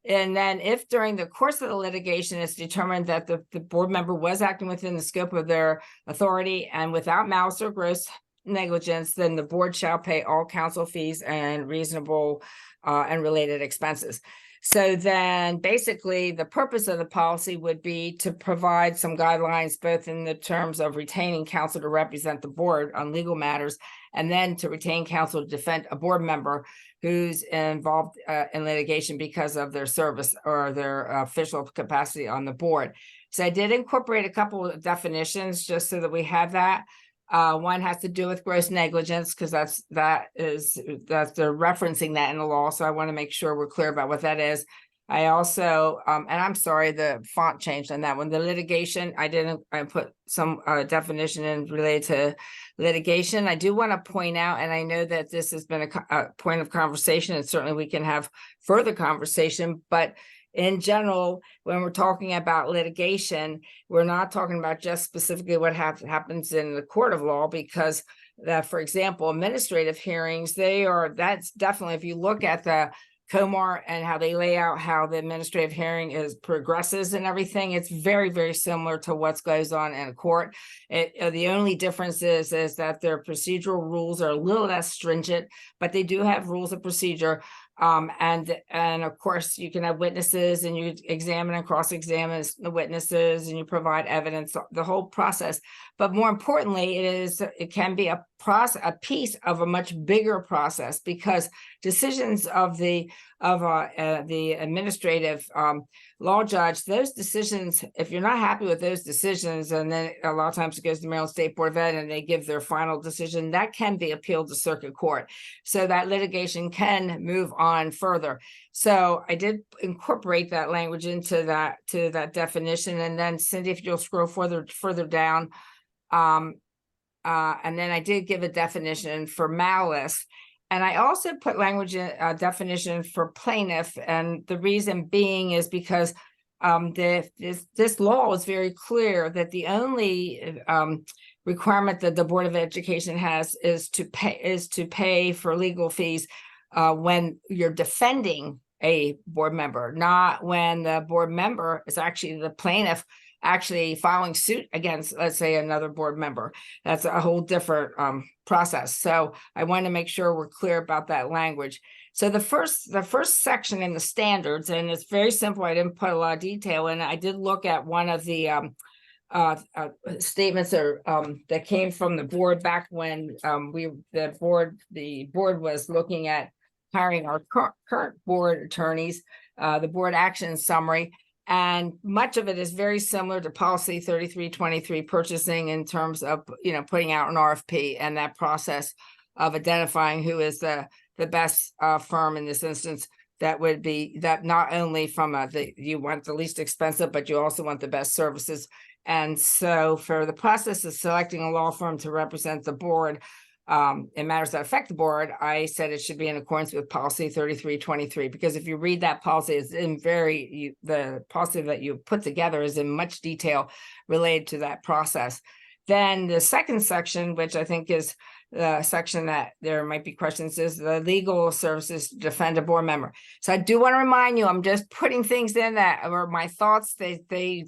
And then if during the course of the litigation it's determined that the board member was acting within the scope of their authority and without malice or gross negligence, then the board shall pay all counsel fees and reasonable and related expenses. So then basically the purpose of the policy would be to provide some guidelines, both in the terms of retaining counsel to represent the board on legal matters, and then to retain counsel to defend a board member who's involved in litigation because of their service or their official capacity on the board. So I did incorporate a couple of definitions just so that we have that. One has to do with gross negligence, because they're referencing that in the law. So I want to make sure we're clear about what that is. I also, and I'm sorry, the font changed on that one. The litigation, I put some definition in related to litigation. I do want to point out, and I know that this has been a point of conversation, and certainly we can have further conversation, but in general, when we're talking about litigation, we're not talking about just specifically what happens in the court of law, because that, for example, administrative hearings, that's definitely, if you look at the COMAR and how they lay out how the administrative hearing progresses and everything, it's very, very similar to what goes on in a court. The only difference is that their procedural rules are a little less stringent, but they do have rules of procedure. And of course, you can have witnesses, and you examine and cross-examine the witnesses, and you provide evidence, the whole process. But more importantly, it can be a piece of a much bigger process, because decisions of the administrative law judge, those decisions, if you're not happy with those decisions, and then a lot of times it goes to Maryland State Board of Ed and they give their final decision, that can be appealed to circuit court. So that litigation can move on further. So I did incorporate that language into that definition. And then Cindy, if you'll scroll further down, and then I did give a definition for malice. And I also put language in a definition for plaintiff. And the reason being is because this law is very clear that the only requirement that the Board of Education has is to pay for legal fees when you're defending a board member, not when the board member is actually the plaintiff actually filing suit against, let's say, another board member. That's a whole different process. So I want to make sure we're clear about that language. So the first section in the standards, and it's very simple. I didn't put a lot of detail in it. I did look at one of the statements that came from the board back when the board was looking at hiring our current board attorneys, the board action summary. And much of it is very similar to policy 3323 purchasing, in terms of, putting out an RFP and that process of identifying who is the best firm in this instance. That would be that not only from you want the least expensive, but you also want the best services. And so for the process of selecting a law firm to represent the board in matters that affect the board, I said it should be in accordance with policy 3323, because if you read that policy, it's the policy that you put together is in much detail related to that process. Then the second section, which I think is the section that there might be questions, is the legal services to defend a board member. So I do want to remind you, I'm just putting things in that are my thoughts. I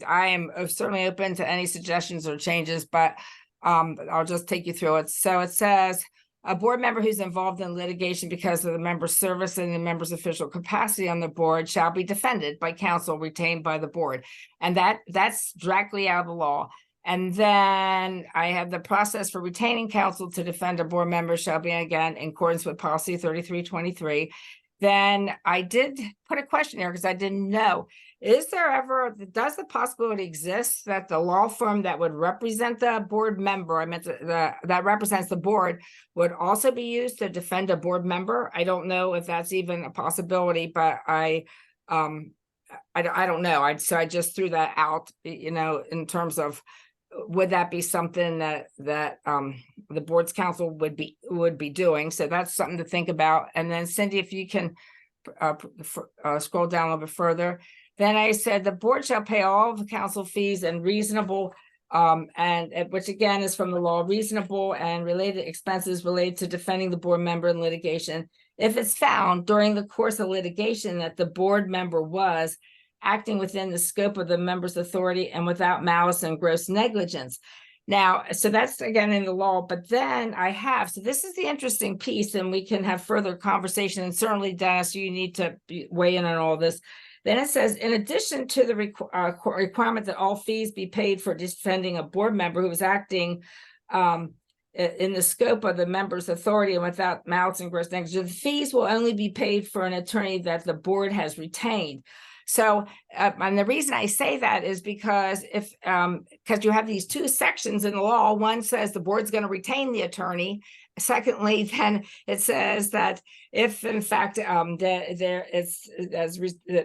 am certainly open to any suggestions or changes, but I'll just take you through it. So it says a board member who's involved in litigation because of the member's service and the member's official capacity on the board shall be defended by counsel retained by the board. And that's directly out of the law. And then I have the process for retaining counsel to defend a board member shall be again in accordance with policy 3323. Then I did put a question here because I didn't know. Is there ever, does the possibility exist that the law firm that would represent the board member, that represents the board, would also be used to defend a board member? I don't know if that's even a possibility, but I don't know. So I just threw that out, in terms of, would that be something that the board's counsel would be doing? So that's something to think about. And then Cindy, if you can scroll down a little bit further. Then I said the board shall pay all of the counsel fees and reasonable, which again is from the law, reasonable and related expenses related to defending the board member in litigation if it's found during the course of litigation that the board member was acting within the scope of the member's authority and without malice and gross negligence. Now, so that's again in the law, but then so this is the interesting piece, and we can have further conversation. And certainly, Dennis, you need to weigh in on all this. Then it says, in addition to the requirement that all fees be paid for defending a board member who is acting in the scope of the member's authority and without malice and gross negligence, the fees will only be paid for an attorney that the board has retained. So, and the reason I say that is because because you have these two sections in the law. One says the board's going to retain the attorney. Secondly, then it says that if in fact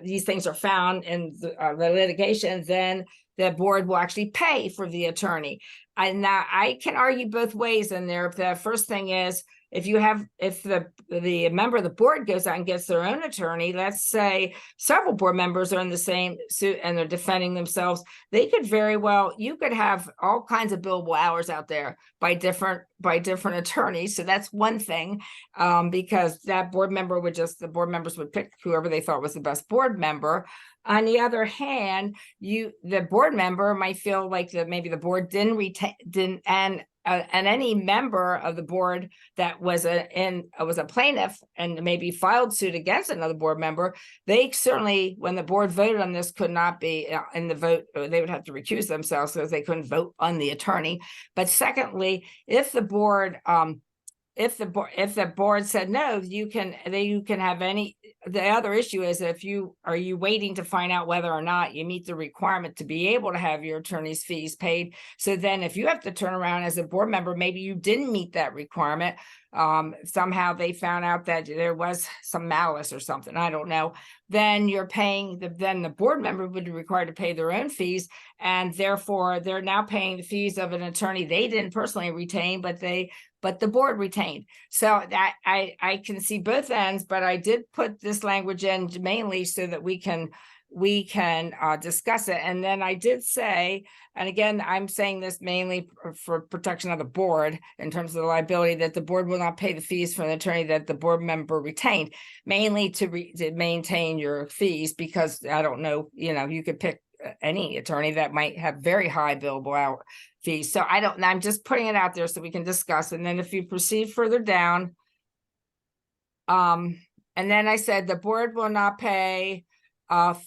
these things are found in the litigation, then the board will actually pay for the attorney. And now I can argue both ways in there. The first thing is, if the member of the board goes out and gets their own attorney, let's say several board members are in the same suit and they're defending themselves, you could have all kinds of billable hours out there by different attorneys. So that's one thing, because the board members would pick whoever they thought was the best board member. On the other hand, the board member might feel like maybe the board and any member of the board that was a plaintiff and maybe filed suit against another board member, they certainly, when the board voted on this, could not be in the vote. They would have to recuse themselves because they couldn't vote on the attorney. But secondly, if the board said no, you can have any. The other issue is are you waiting to find out whether or not you meet the requirement to be able to have your attorney's fees paid. So then if you have to turn around as a board member, maybe you didn't meet that requirement. Somehow they found out that there was some malice or something, I don't know. Then then the board member would be required to pay their own fees. And therefore they're now paying the fees of an attorney they didn't personally retain, but the board retained. So that I can see both ends, but I did put this language in mainly so that we can discuss it. And then I did say, and again, I'm saying this mainly for protection of the board in terms of the liability, that the board will not pay the fees for an attorney that the board member retained, mainly to maintain your fees, because I don't know, you could pick any attorney that might have very high billable hour fees. So I'm just putting it out there so we can discuss. And then if you proceed further down, and then I said the board will not pay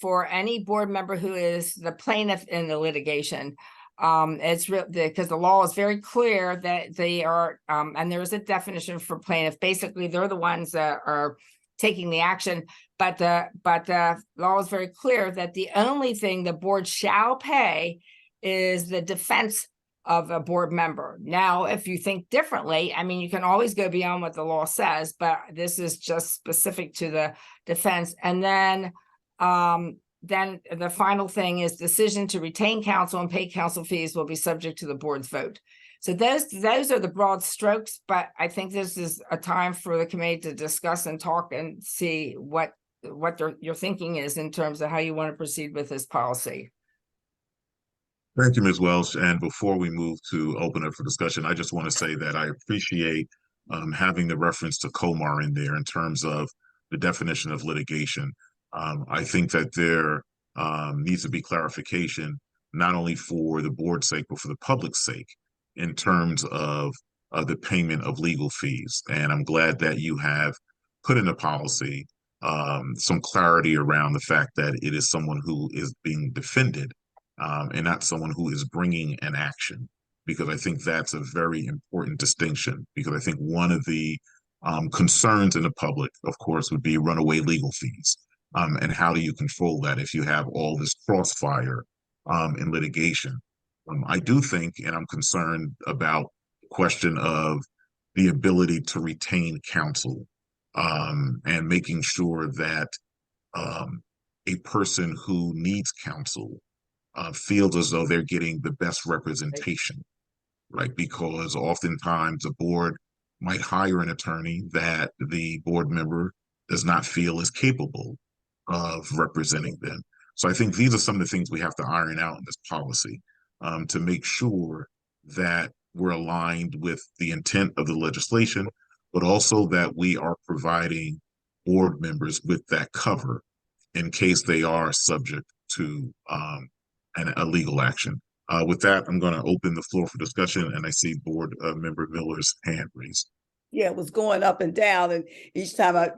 for any board member who is the plaintiff in the litigation. It's real because the law is very clear that they are, and there is a definition for plaintiff. Basically, they're the ones that are taking the action, but the law is very clear that the only thing the board shall pay is the defense of a board member. Now, if you think differently, you can always go beyond what the law says, but this is just specific to the defense. And then the final thing is decision to retain counsel and pay counsel fees will be subject to the board's vote. So those are the broad strokes, but I think this is a time for the committee to discuss and talk and see what your thinking is in terms of how you want to proceed with this policy. Thank you, Ms. Welch. And before we move to open up for discussion, I just want to say that I appreciate having the reference to COMAR in there in terms of the definition of litigation. I think that there needs to be clarification, not only for the board's sake, but for the public's sake, in terms of the payment of legal fees. And I'm glad that you have put in a policy some clarity around the fact that it is someone who is being defended and not someone who is bringing an action, because I think that's a very important distinction. Because I think one of the concerns in the public, of course, would be runaway legal fees. And how do you control that if you have all this crossfire in litigation? I do think, and I'm concerned about the question of the ability to retain counsel, and making sure that a person who needs counsel feels as though they're getting the best representation, right? Because oftentimes a board might hire an attorney that the board member does not feel is capable of representing them. So I think these are some of the things we have to iron out in this policy, to make sure that we're aligned with the intent of the legislation, but also that we are providing board members with that cover in case they are subject to a legal action. With that, I'm going to open the floor for discussion, and I see Board Member Miller's hand raised. Yeah, it was going up and down, and each time I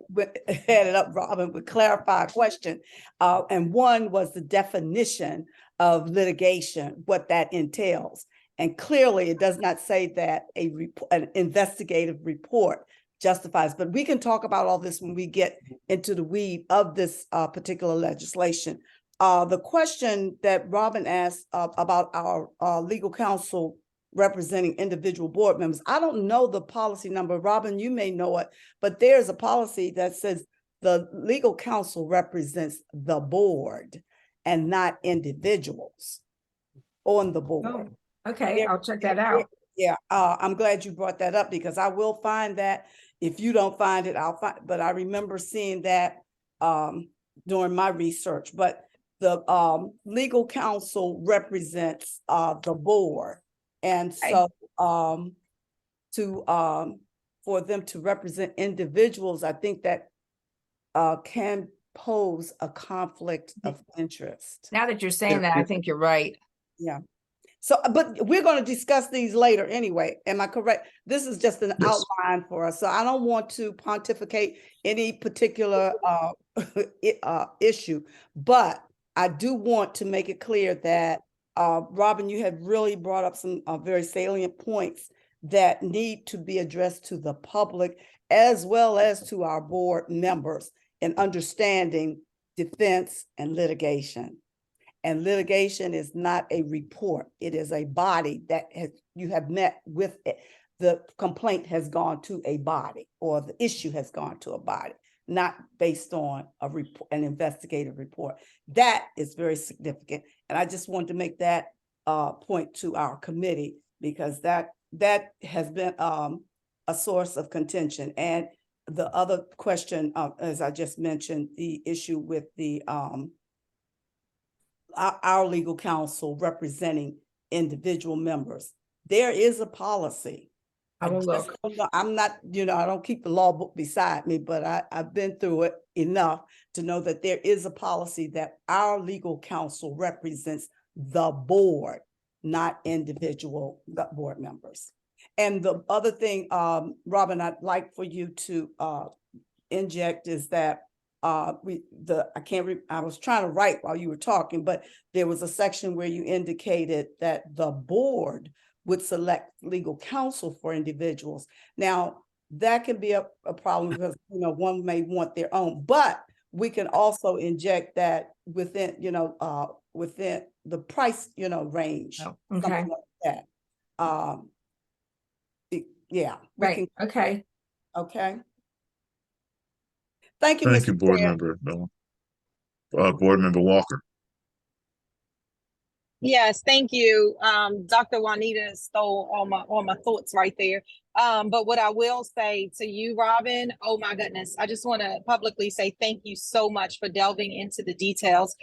had it up, Robin would clarify a question. And one was the definition of litigation, what that entails. And clearly, it does not say that an investigative report justifies, but we can talk about all this when we get into the weed of this particular legislation. The question that Robin asked about our legal counsel representing individual board members, I don't know the policy number. Robin, you may know it, but there's a policy that says the legal counsel represents the board and not individuals on the board. Oh, okay, I'll check that out. Yeah, I'm glad you brought that up, because I will find that. If you don't find it, I'll find, but I remember seeing that during my research. But the legal counsel represents the board. And so for them to represent individuals, I think that can pose a conflict of interest. Now that you're saying that, I think you're right. Yeah. So, but we're going to discuss these later anyway. Am I correct? This is just an outline for us. So I don't want to pontificate any particular issue, but I do want to make it clear that, Robin, you have really brought up some very salient points that need to be addressed to the public as well as to our board members in understanding defense and litigation. And litigation is not a report. It is a body that you have met with it. The complaint has gone to a body, or the issue has gone to a body, not based on an investigative report. That is very significant. And I just wanted to make that point to our committee, because that has been a source of contention. And the other question, as I just mentioned, the issue with the our legal counsel representing individual members. There is a policy. I'm not, I don't keep the law book beside me, but I've been through it enough to know that there is a policy that our legal counsel represents the board, not individual board members. And the other thing, Robin, I'd like for you to inject is that I was trying to write while you were talking, but there was a section where you indicated that the board would select legal counsel for individuals. Now, that can be a problem because, one may want their own, but we can also inject that within, within the price, range, something like that. Yeah. Right. Okay. Okay. Thank you, Thank Mr. you, Board Member Miller. Board Member Walker. Yes, thank you. Dr. Juanita stole all my thoughts right there. But what I will say to you, Robin, oh my goodness, I just want to publicly say thank you so much for delving into the details.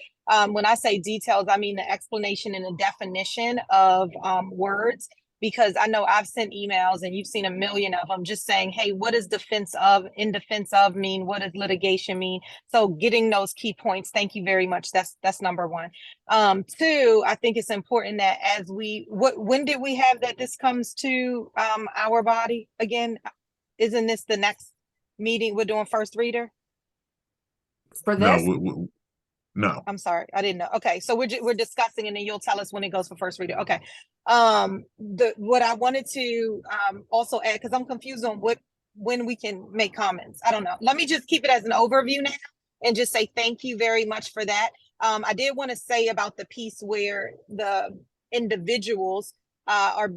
When I say details, I mean the explanation and the definition of words, because I know I've sent emails and you've seen a million of them just saying, hey, what does in defense of mean? What does litigation mean? So getting those key points, thank you very much. That's number one. Two, I think it's important that when did we have that this comes to our body again? Isn't this the next meeting we're doing first reader? For this? No. I'm sorry, I didn't know. Okay, so we're discussing and then you'll tell us when it goes for first reader. Okay. What I wanted to also add, because I'm confused on when we can make comments. I don't know. Let me just keep it as an overview now and just say thank you very much for that. I did want to say about the piece where the individuals are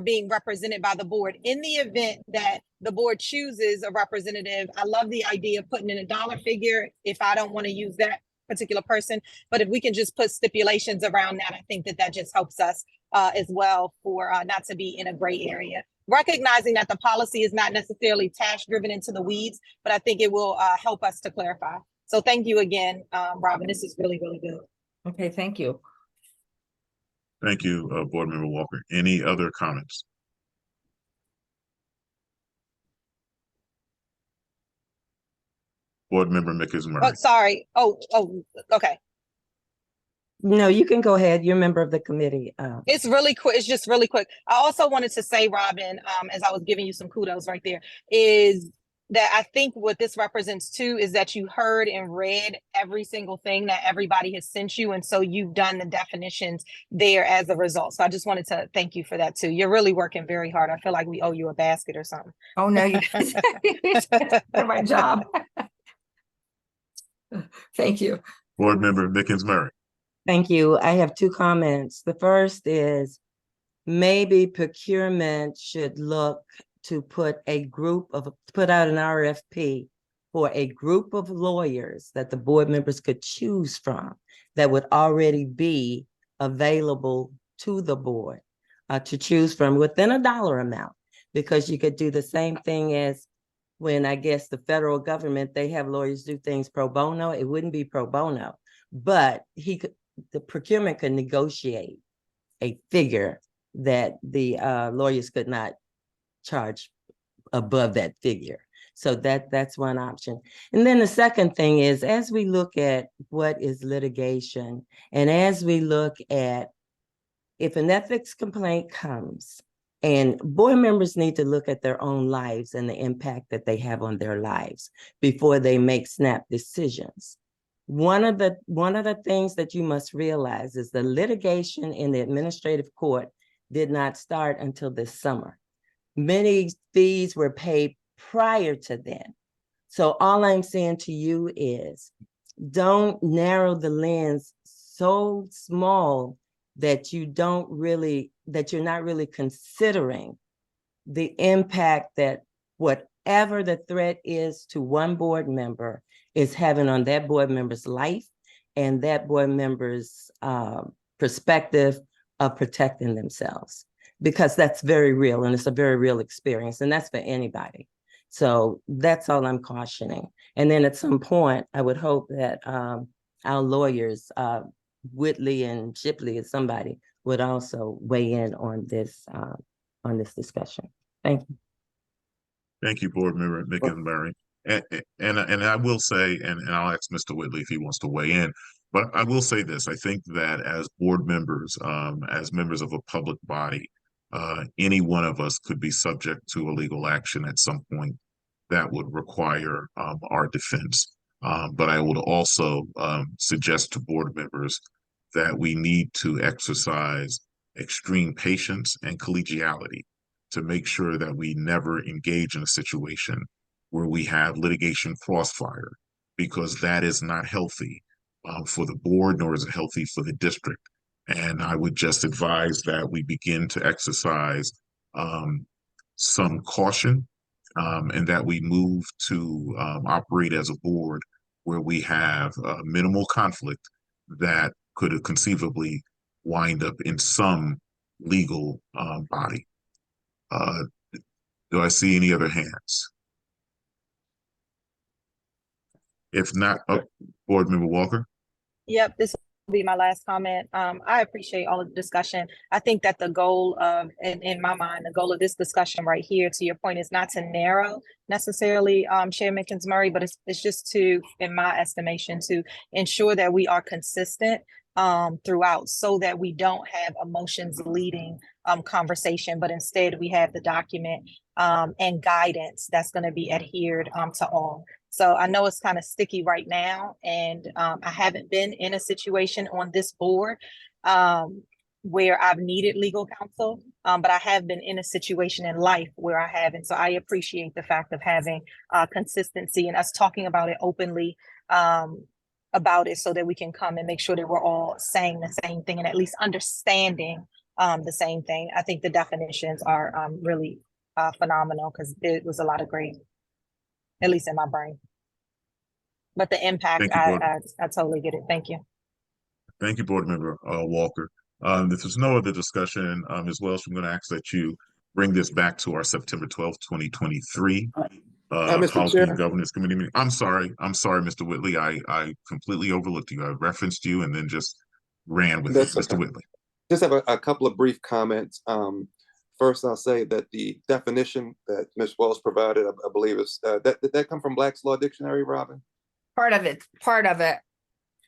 being represented by the board. In the event that the board chooses a representative, I love the idea of putting in a dollar figure if I don't want to use that particular person. But if we can just put stipulations around that, I think that just helps us as well for not to be in a gray area. Recognizing that the policy is not necessarily task driven into the weeds, but I think it will help us to clarify. So thank you again, Robin. This is really, really good. Okay, thank you. Thank you, Board Member Walker. Any other comments? Board Member Mickens-Murray. Oh, sorry. Oh, okay. No, you can go ahead. You're a member of the committee. It's really quick. It's just really quick. I also wanted to say, Robin, as I was giving you some kudos right there, is that I think what this represents too is that you heard and read every single thing that everybody has sent you. And so you've done the definitions there as a result. So I just wanted to thank you for that too. You're really working very hard. I feel like we owe you a basket or something. Oh, no, you did my job. Thank you. Board Member Mickens-Murray. Thank you. I have two comments. The first is maybe procurement should look to put out an RFP for a group of lawyers that the board members could choose from that would already be available to the board to choose from within a dollar amount, because you could do the same thing as when I guess the federal government, they have lawyers do things pro bono. It wouldn't be pro bono, but the procurement could negotiate a figure that the lawyers could not charge above that figure. So that's one option. And then the second thing is, as we look at what is litigation, and as we look at if an ethics complaint comes, and board members need to look at their own lives and the impact that they have on their lives before they make snap decisions. One of the things that you must realize is the litigation in the administrative court did not start until this summer. Many fees were paid prior to then. So all I'm saying to you is don't narrow the lens so small that you're not really considering the impact that whatever the threat is to one board member is having on that board member's life and that board member's perspective of protecting themselves, because that's very real and it's a very real experience, and that's for anybody. So that's all I'm cautioning. And then at some point, I would hope that our lawyers, Whitley and Shipley and somebody, would also weigh in on this discussion. Thank you. Thank you, Board Member Mickens-Murray. And I will say, and I'll ask Mr. Whitley if he wants to weigh in, but I will say this: I think that as board members, as members of a public body, any one of us could be subject to a legal action at some point that would require our defense. But I would also suggest to board members that we need to exercise extreme patience and collegiality to make sure that we never engage in a situation where we have litigation crossfire, because that is not healthy for the board, nor is it healthy for the district. And I would just advise that we begin to exercise some caution and that we move to operate as a board where we have minimal conflict that could conceivably wind up in some legal body. Do I see any other hands? If not, Board Member Walker. Yep, this will be my last comment. I appreciate all of the discussion. I think that the goal of, in my mind, the goal of this discussion right here, to your point, is not to narrow necessarily Chair Mickens-Murray, but it's just to, in my estimation, to ensure that we are consistent throughout, so that we don't have emotions leading conversation, but instead we have the document and guidance that's going to be adhered to all. So I know it's kind of sticky right now, and I haven't been in a situation on this board where I've needed legal counsel, but I have been in a situation in life where I haven't. So I appreciate the fact of having consistency and us talking about it openly about it so that we can come and make sure that we're all saying the same thing and at least understanding the same thing. I think the definitions are really phenomenal because it was a lot of great, at least in my brain. But the impact, Thank you, Board. I totally get it. Thank you. Thank you, Board Member Walker. If there's no other discussion, Ms. Welsh, I'm going to ask that you bring this back to our September 12th, 2023 Mr. Policy and Chair. Governance Committee meeting. I'm sorry, Mr. Whitley. I completely overlooked you. I referenced you and then just ran with That's it, Mr. okay. Whitley. Just have a couple of brief comments. First, I'll say that the definition that Ms. Wells provided, I believe is, did that come from Black's Law Dictionary, Robin? Part of it.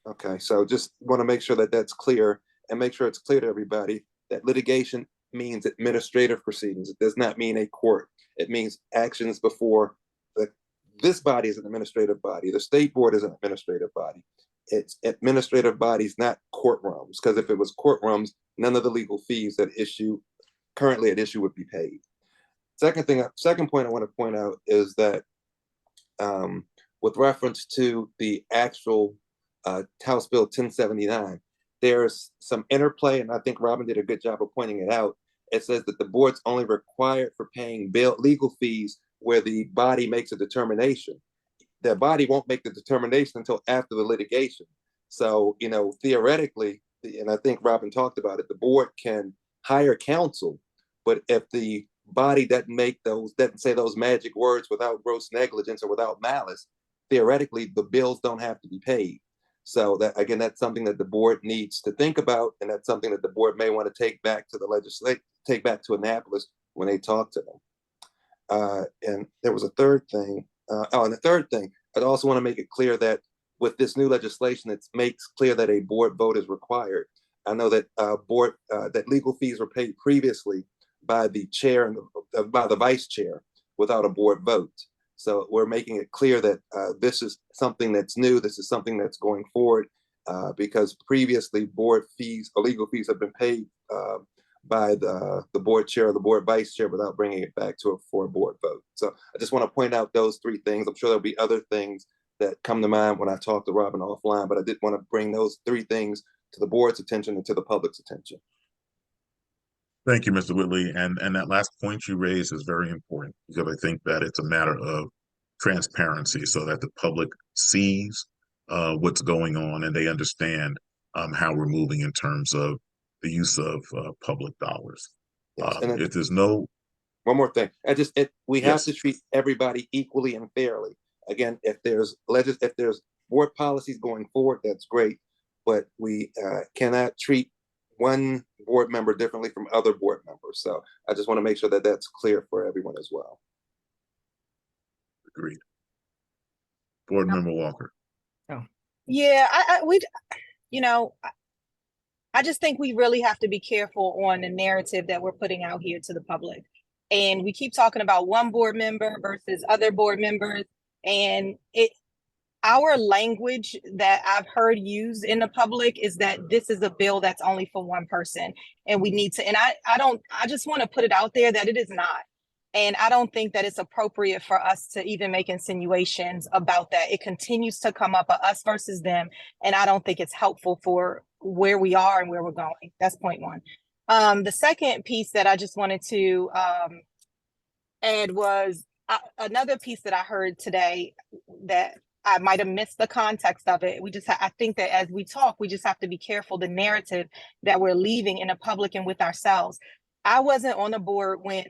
Okay, so just want to make sure that that's clear and make sure it's clear to everybody that litigation means administrative proceedings. It does not mean a court. It means actions before this body is an administrative body. The state board is an administrative body. It's administrative bodies, not courtrooms, because if it was courtrooms, none of the legal fees that currently at issue would be paid. Second point I want to point out is that with reference to the actual House Bill 1079, there's some interplay, and I think Robin did a good job of pointing it out. It says that the board's only required for paying legal fees where the body makes a determination. The body won't make the determination until after the litigation. So, theoretically, and I think Robin talked about it, the board can hire counsel, but if the body doesn't say those magic words without gross negligence or without malice, theoretically, the bills don't have to be paid. So that, again, that's something that the board needs to think about, and that's something that the board may want to take back to the legislature, take back to Annapolis when they talk to them. And there was a third thing. And the third thing, I'd also want to make it clear that with this new legislation, it makes clear that a board vote is required. I know that that legal fees were paid previously by the chair and by the vice chair without a board vote. So we're making it clear that this is something that's new. This is something that's going forward because previously board fees or legal fees have been paid by the board chair or the board vice chair without bringing it back for a board vote. So I just want to point out those three things. I'm sure there'll be other things that come to mind when I talk to Robin offline, but I did want to bring those three things to the board's attention and to the public's attention. Thank you, Mr. Whitley. And that last point you raised is very important because I think that it's a matter of transparency so that the public sees what's going on and they understand how we're moving in terms of the use of public dollars. Yes, If there's no one more thing, we have Yes. to treat everybody equally and fairly. Again, if there's board policies going forward, that's great, but we cannot treat one board member differently from other board members. So I just want to make sure that that's clear for everyone as well. Agreed. Board Member Walker. Yeah, I just think we really have to be careful on the narrative that we're putting out here to the public. And we keep talking about one board member versus other board members. And our language that I've heard used in the public is that this is a bill that's only for one person. And we need to, and I just want to put it out there that it is not. And I don't think that it's appropriate for us to even make insinuations about that. It continues to come up, us versus them. And I don't think it's helpful for where we are and where we're going. That's point one. The second piece that I just wanted to add was another piece that I heard today that I might have missed the context of it. I think that as we talk, we just have to be careful the narrative that we're leaving in the public and with ourselves. I wasn't on the board when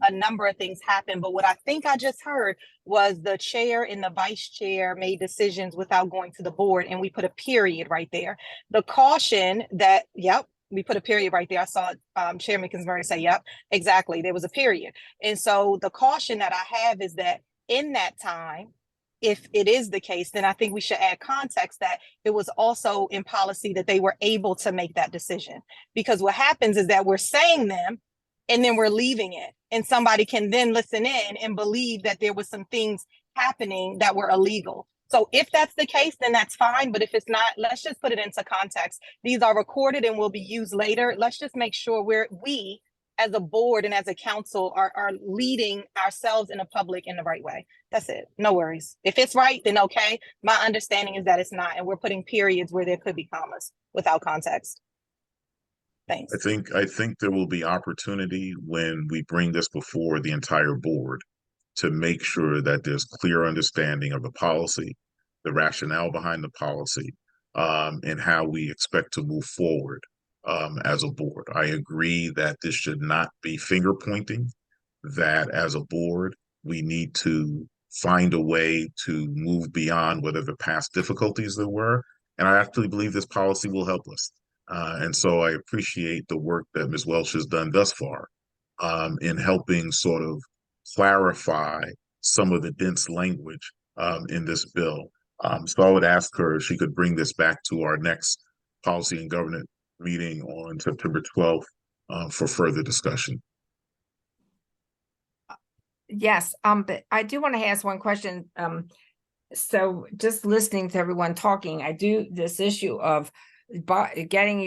a number of things happened, but what I think I just heard was the chair and the vice chair made decisions without going to the board, and we put a period right there. The caution that, yep, we put a period right there. I saw Chair Mickensbury say, yep, exactly, there was a period. And so the caution that I have is that in that time, if it is the case, then I think we should add context that it was also in policy that they were able to make that decision. Because what happens is that we're saying them and then we're leaving it. And somebody can then listen in and believe that there was some things happening that were illegal. So if that's the case, then that's fine. But if it's not, let's just put it into context. These are recorded and will be used later. Let's just make sure we as a board and as a council are leading ourselves in the public in the right way. That's it. No worries. If it's right, then okay. My understanding is that it's not, and we're putting periods where there could be commas without context. Thanks. I think there will be opportunity when we bring this before the entire board to make sure that there's clear understanding of the policy, the rationale behind the policy, and how we expect to move forward as a board. I agree that this should not be finger pointing, that as a board, we need to find a way to move beyond whatever the past difficulties there were. And I actually believe this policy will help us. And so I appreciate the work that Ms. Welch has done thus far in helping sort of clarify some of the dense language in this bill. So I would ask her if she could bring this back to our next policy and governance meeting on September 12th for further discussion. Yes, but I do want to ask one question. So just listening to everyone talking, I do this issue of retaining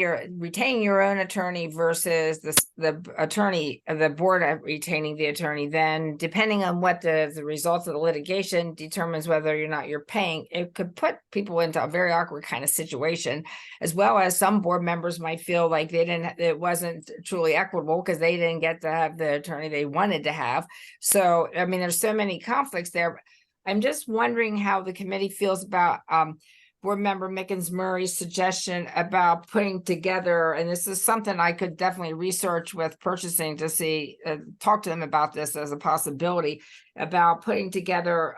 your own attorney versus the board retaining the attorney. Then depending on what the results of the litigation determines whether or not you're paying, it could put people into a very awkward kind of situation, as well as some board members might feel like it wasn't truly equitable because they didn't get to have the attorney they wanted to have. So, I mean, there's so many conflicts there. I'm just wondering how the committee feels about Board Member Mickens Murray's suggestion about putting together, and this is something I could definitely research with purchasing to see, talk to them about this as a possibility, about putting together,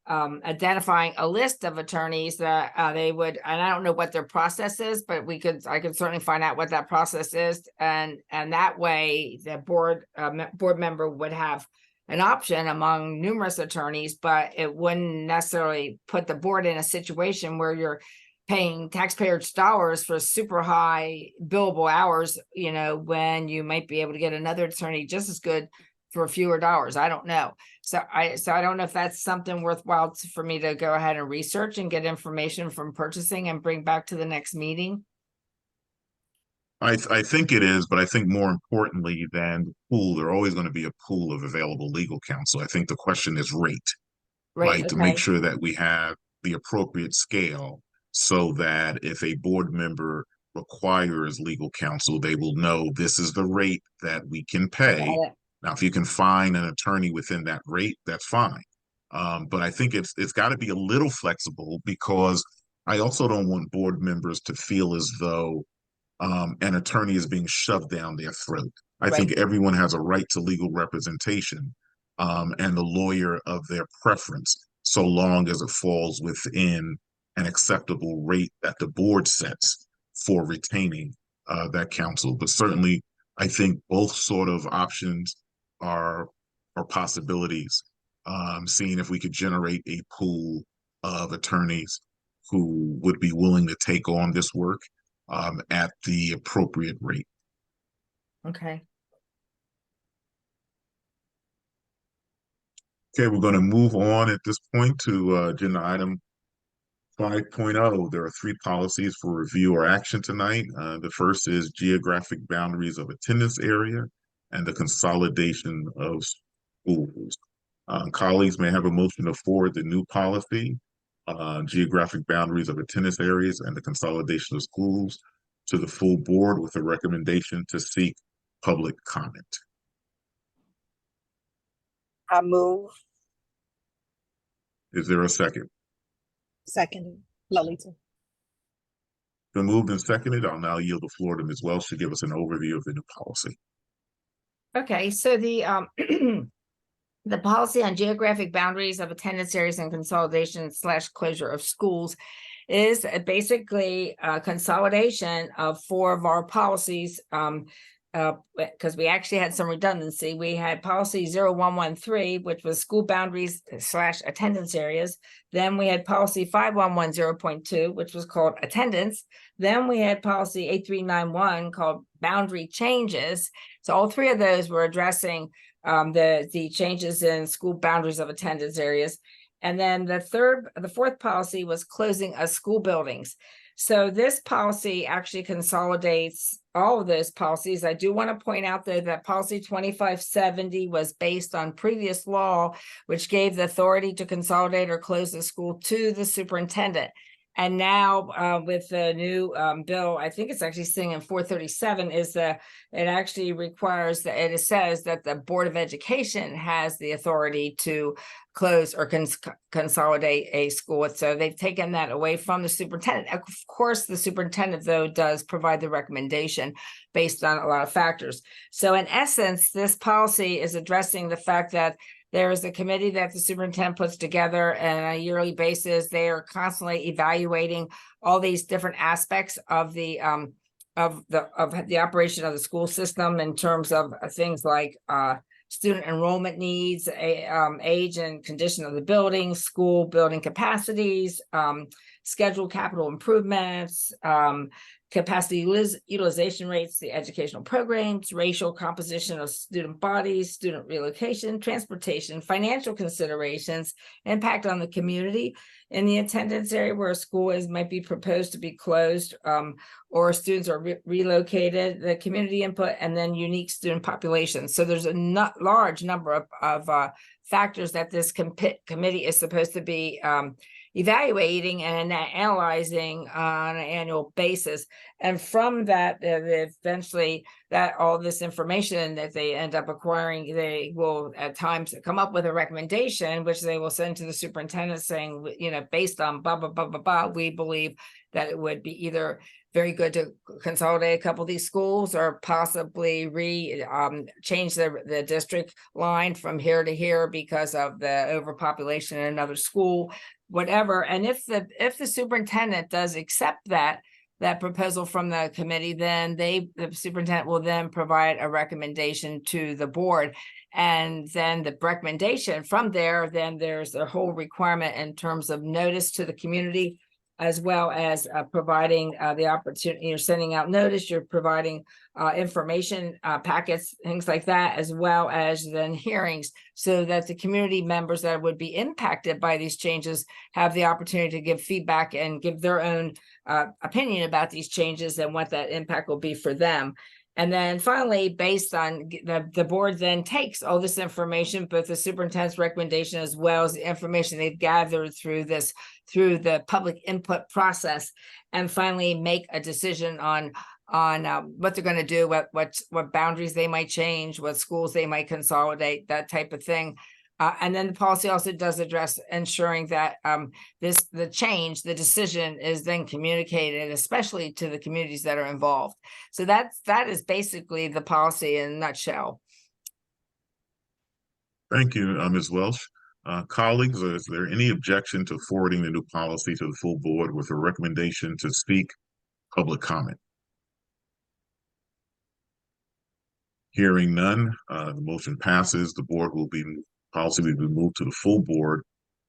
identifying a list of attorneys that they would, and I don't know what their process is, but I could certainly find out what that process is, and that way the board member would have an option among numerous attorneys, but it wouldn't necessarily put the board in a situation where you're paying taxpayers' dollars for super high billable hours, when you might be able to get another attorney just as good for fewer dollars. I don't know. So I don't know if that's something worthwhile for me to go ahead and research and get information from purchasing and bring back to the next meeting. I think it is, but I think more importantly than the pool, there are always going to be a pool of available legal counsel. I think the question is rate, right? Okay. To make sure that we have the appropriate scale so that if a board member requires legal counsel, they will know this is the rate that we can pay. Now, if you can find an attorney within that rate, that's fine. But I think it's got to be a little flexible, because I also don't want board members to feel as though an attorney is being shoved down their throat. I think everyone has a right to legal representation and the lawyer of their preference, so long as it falls within an acceptable rate that the board sets for retaining that counsel. But certainly, I think both sort of options are possibilities. Seeing if we could generate a pool of attorneys who would be willing to take on this work at the appropriate rate. Okay. Okay, we're going to move on at this point to agenda item 5.0. There are 3 policies for review or action tonight. The first is geographic boundaries of attendance area and the consolidation of schools. Colleagues may have a motion to forward the new policy, geographic boundaries of attendance areas and the consolidation of schools, to the full board with a recommendation to seek public comment. I move. Is there a second? Second, Lolita. Been moved and seconded. I'll now yield the floor to Ms. Welch to give us an overview of the new policy. Okay, so the the policy on geographic boundaries of attendance areas and consolidation / closure of schools is basically a consolidation of 4 of our policies, because we actually had some redundancy. We had policy 0113, which was school boundaries / attendance areas. Then we had policy 5110.2, which was called attendance. Then we had policy 8391 called boundary changes. So all 3 of those were addressing the changes in school boundaries of attendance areas. And then the fourth policy was closing of school buildings. So this policy actually consolidates all of those policies. I do want to point out though that policy 2570 was based on previous law, which gave the authority to consolidate or close the school to the superintendent. And now with the new bill, I think it's actually sitting in 437, it actually requires that it says that the Board of Education has the authority to close or consolidate a school. So they've taken that away from the superintendent. Of course, the superintendent, though, does provide the recommendation based on a lot of factors. So in essence, this policy is addressing the fact that there is a committee that the superintendent puts together on a yearly basis. They are constantly evaluating all these different aspects of the operation of the school system in terms of things like student enrollment needs, age and condition of the building, school building capacities, scheduled capital improvements, capacity utilization rates, the educational programs, racial composition of student bodies, student relocation, transportation, financial considerations, impact on the community in the attendance area where a school might be proposed to be closed or students are relocated, the community input, and then unique student populations. So there's a large number of factors that this committee is supposed to be evaluating and analyzing on an annual basis. And from that, eventually that all this information that they end up acquiring, they will at times come up with a recommendation, which they will send to the superintendent saying, based on blah, blah, blah, blah, blah, we believe that it would be either very good to consolidate a couple of these schools or possibly change the district line from here to here because of the overpopulation in another school, whatever. And if the superintendent does accept that proposal from the committee, then the superintendent will then provide a recommendation to the board. And then the recommendation from there, then there's a whole requirement in terms of notice to the community, as well as providing the opportunity, you're sending out notice, you're providing information packets, things like that, as well as then hearings, so that the community members that would be impacted by these changes have the opportunity to give feedback and give their own opinion about these changes and what that impact will be for them. And then finally, based on the board then takes all this information, both the superintendent's recommendation as well as the information they've gathered through the public input process, and finally make a decision on what they're going to do, what boundaries they might change, what schools they might consolidate, that type of thing. And then the policy also does address ensuring that the decision is then communicated, especially to the communities that are involved. So that is basically the policy in a nutshell. Thank you, Ms. Welsh. Colleagues, is there any objection to forwarding the new policy to the full board with a recommendation to seek public comment? Hearing none, the motion passes. The policy will be moved to the full board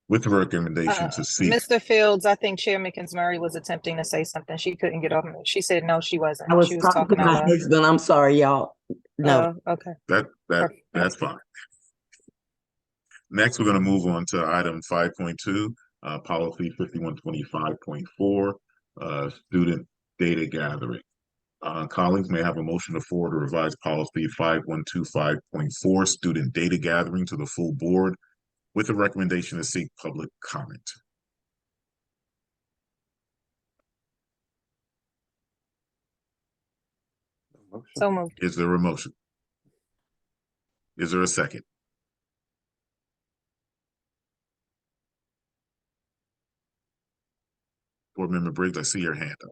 with the recommendation to seek. Mr. Fields, I think Chair Mickens-Murray was attempting to say something. She couldn't get off. She said no, she wasn't. I was She was talking to talking my out loud. husband. I'm sorry, y'all. No. Okay. That's fine. Next, we're going to move on to item 5.2, policy 5125.4, student data gathering. Colleagues, may I have a motion to forward a revised policy 5125.4, student data gathering, to the full board with a recommendation to seek public comment. So moved. Is there a motion? Is there a second? Board Member Briggs, I see your hand up.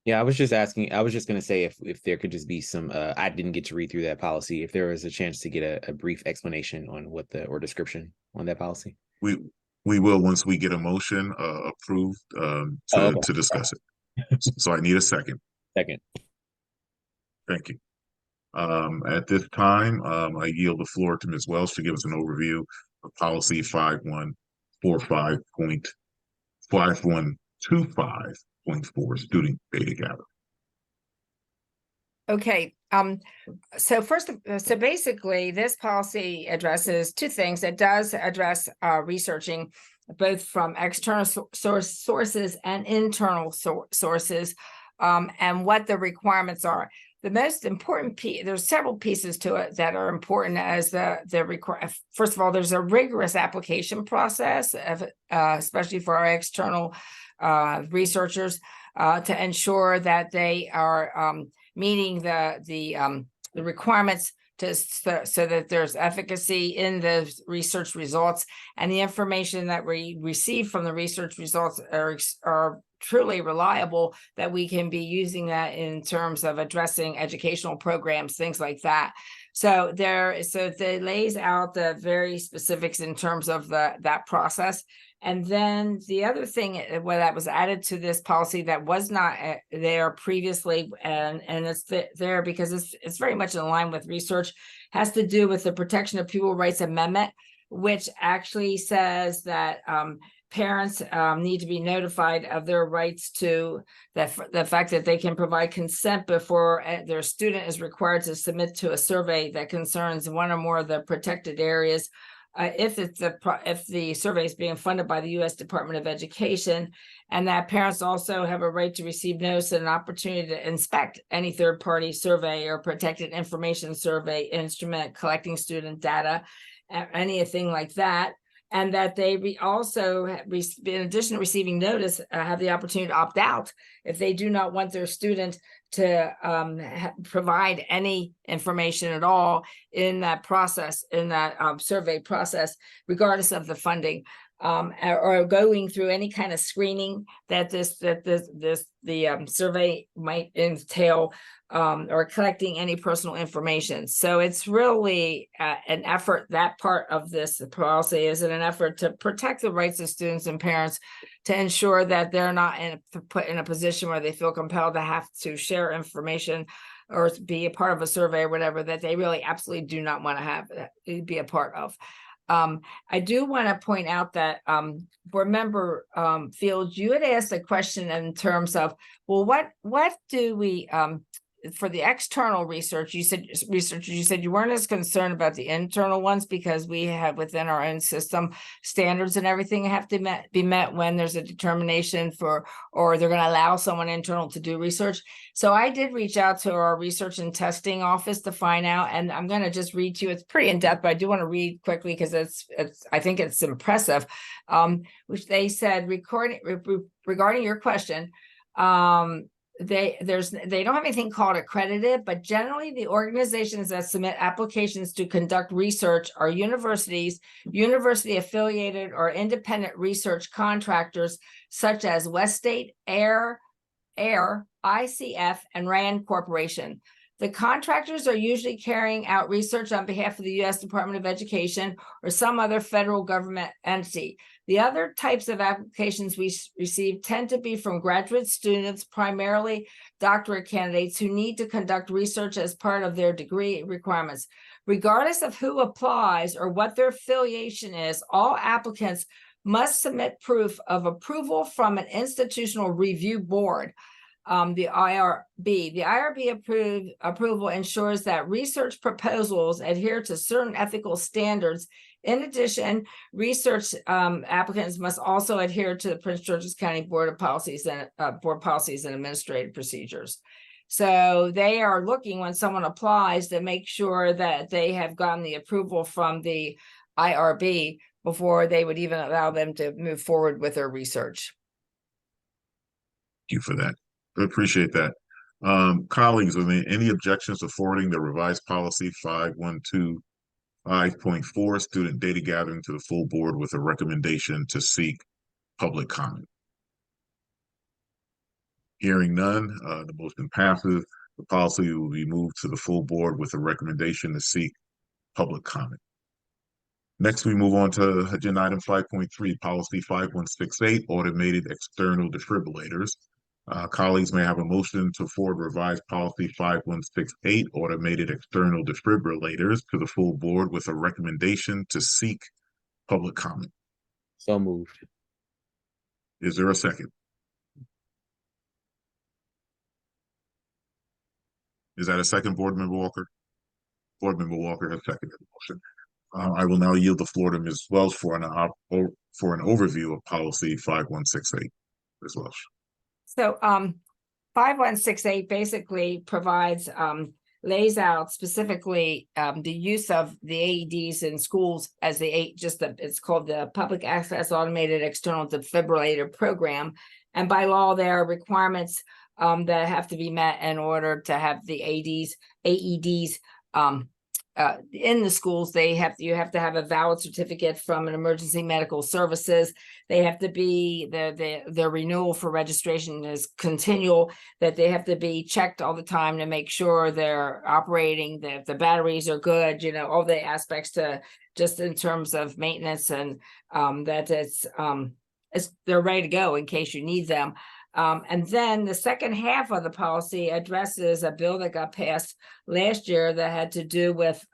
Yeah, I was just going to say if there could just be some, I didn't get to read through that policy, if there was a chance to get a brief explanation on or description on that policy. We will, once we get a motion approved to discuss it. So I need a second. Second. Thank you. At this time, I yield the floor to Ms. Welsh to give us an overview of policy 5125.4, student data gathering. Okay, So basically, this policy addresses two things. It does address researching both from external sources and internal sources, and what the requirements are. The most important piece, there's several pieces to it that are important as first of all, there's a rigorous application process, especially for our external researchers, to ensure that they are meeting the requirements so that there's efficacy in the research results, and the information that we receive from the research results are truly reliable, that we can be using that in terms of addressing educational programs, things like that. So it lays out the very specifics in terms of that process. And then the other thing that was added to this policy that was not there previously, and it's there because it's very much in line with research, has to do with the Protection of Pupil Rights Amendment, which actually says that parents need to be notified of their rights to the fact that they can provide consent before their student is required to submit to a survey that concerns one or more of the protected areas. If the survey is being funded by the U.S. Department of Education, and that parents also have a right to receive notice and an opportunity to inspect any third-party survey or protected information survey instrument collecting student data, anything like that. And that they also, in addition to receiving notice, have the opportunity to opt out if they do not want their student to provide any information at all in that process, in that survey process, regardless of the funding, or going through any kind of screening that the survey might entail, or collecting any personal information. So it's really an effort, that part of this policy is an effort to protect the rights of students and parents, to ensure that they're not put in a position where they feel compelled to have to share information or be a part of a survey or whatever that they really absolutely do not want to have be a part of. I do want to point out that Board Member Fields, you had asked a question in terms of, well, what do we for the external research, you said you weren't as concerned about the internal ones because we have within our own system standards and everything have to be met when there's a determination or they're going to allow someone internal to do research. So I did reach out to our research and testing office to find out, and I'm going to just read to you. It's pretty in depth, but I do want to read quickly because I think it's impressive. Which they said regarding your question, they don't have anything called accredited, but generally the organizations that submit applications to conduct research are universities, university affiliated or independent research contractors such as Weststate, Air, ICF, and RAND Corporation. The contractors are usually carrying out research on behalf of the U.S. Department of Education or some other federal government entity. The other types of applications we receive tend to be from graduate students, primarily doctorate candidates who need to conduct research as part of their degree requirements. Regardless of who applies or what their affiliation is, all applicants must submit proof of approval from an institutional review board. The IRB. The IRB approval ensures that research proposals adhere to certain ethical standards. In addition, research applicants must also adhere to the Prince George's County Board Policies and Administrative Procedures. So they are looking when someone applies to make sure that they have gotten the approval from the IRB before they would even allow them to move forward with their research. Thank you for that. I appreciate that. Colleagues, are there any objections to forwarding the revised policy 5.4 student data gathering to the full board with a recommendation to seek public comment? Hearing none, the motion passes. The policy will be moved to the full board with a recommendation to seek public comment. Next, we move on to agenda item 5.3, policy 5168, automated external defibrillators. Colleagues may have a motion to forward revised policy 5168, automated external defibrillators, to the full board with a recommendation to seek public comment. So moved. Is there a second? Is that a second, Board Member Walker? Board Member Walker has seconded the motion. I will now yield the floor to Ms. Welch for an overview of policy 5168. Ms. Welch. So 5168 basically provides lays out specifically the use of the AEDs in schools as it's called the Public Access Automated External Defibrillator Program. And by law, there are requirements that have to be met in order to have the AEDs in the schools. You have to have a valid certificate from an emergency medical services. They have to be the renewal for registration is continual, that they have to be checked all the time to make sure they're operating, that the batteries are good, all the aspects to just in terms of maintenance, and that they're ready to go in case you need them. And then the second half of the policy addresses a bill that got passed last year that had to do with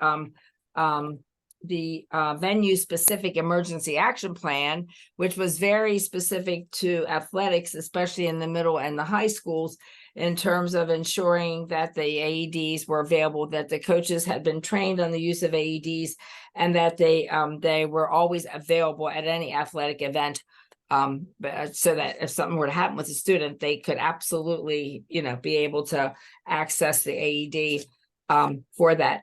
the venue-specific emergency action plan, which was very specific to athletics, especially in the middle and the high schools, in terms of ensuring that the AEDs were available, that the coaches had been trained on the use of AEDs, and that they were always available at any athletic event. So that if something were to happen with a student, they could absolutely, be able to access the AED for that.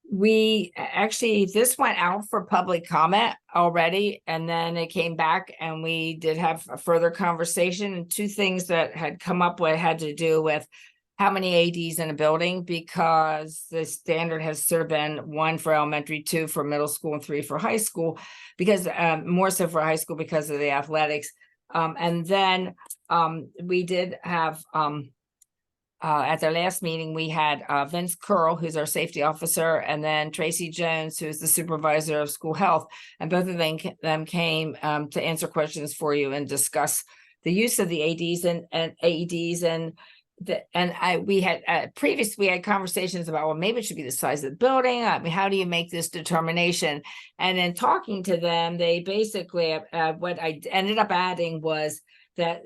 This went out for public comment already, and then it came back and we did have a further conversation. And two things that had come up with had to do with how many AEDs in a building, because the standard has sort of been 1 for elementary, 2 for middle school, and 3 for high school, because more so for high school because of the athletics. And then we did have at their last meeting, we had Vince Curl, who's our safety officer, and then Tracy Jones, who's the supervisor of school health. And both of them came to answer questions for you and discuss the use of the AEDs and AEDs. We had conversations about, well, maybe it should be the size of the building. I mean, how do you make this determination? And in talking to them, they basically, what I ended up adding was that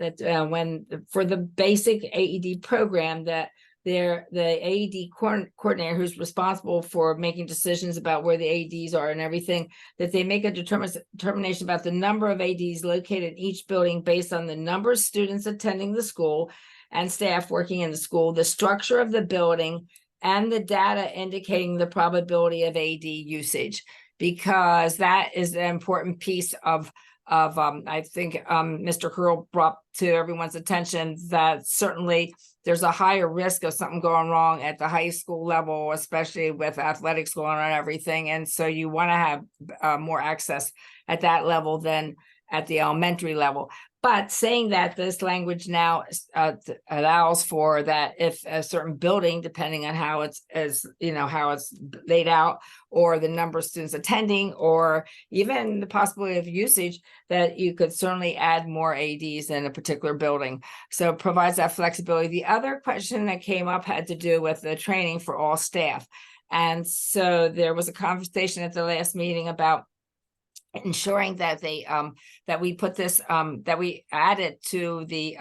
when for the basic AED program, that the AED coordinator, who's responsible for making decisions about where the AEDs are and everything, that they make a determination about the number of AEDs located in each building based on the number of students attending the school and staff working in the school, the structure of the building, and the data indicating the probability of AED usage, because that is an important piece of I think Mr. Curl brought to everyone's attention that certainly there's a higher risk of something going wrong at the high school level, especially with athletics going on and everything. And so you want to have more access at that level than at the elementary level. But saying that, this language now allows for that if a certain building, depending on how it's how it's laid out, or the number of students attending, or even the possibility of usage, that you could certainly add more AEDs in a particular building. So it provides that flexibility. The other question that came up had to do with the training for all staff. And so there was a conversation at the last meeting about ensuring that that we put this that we added to the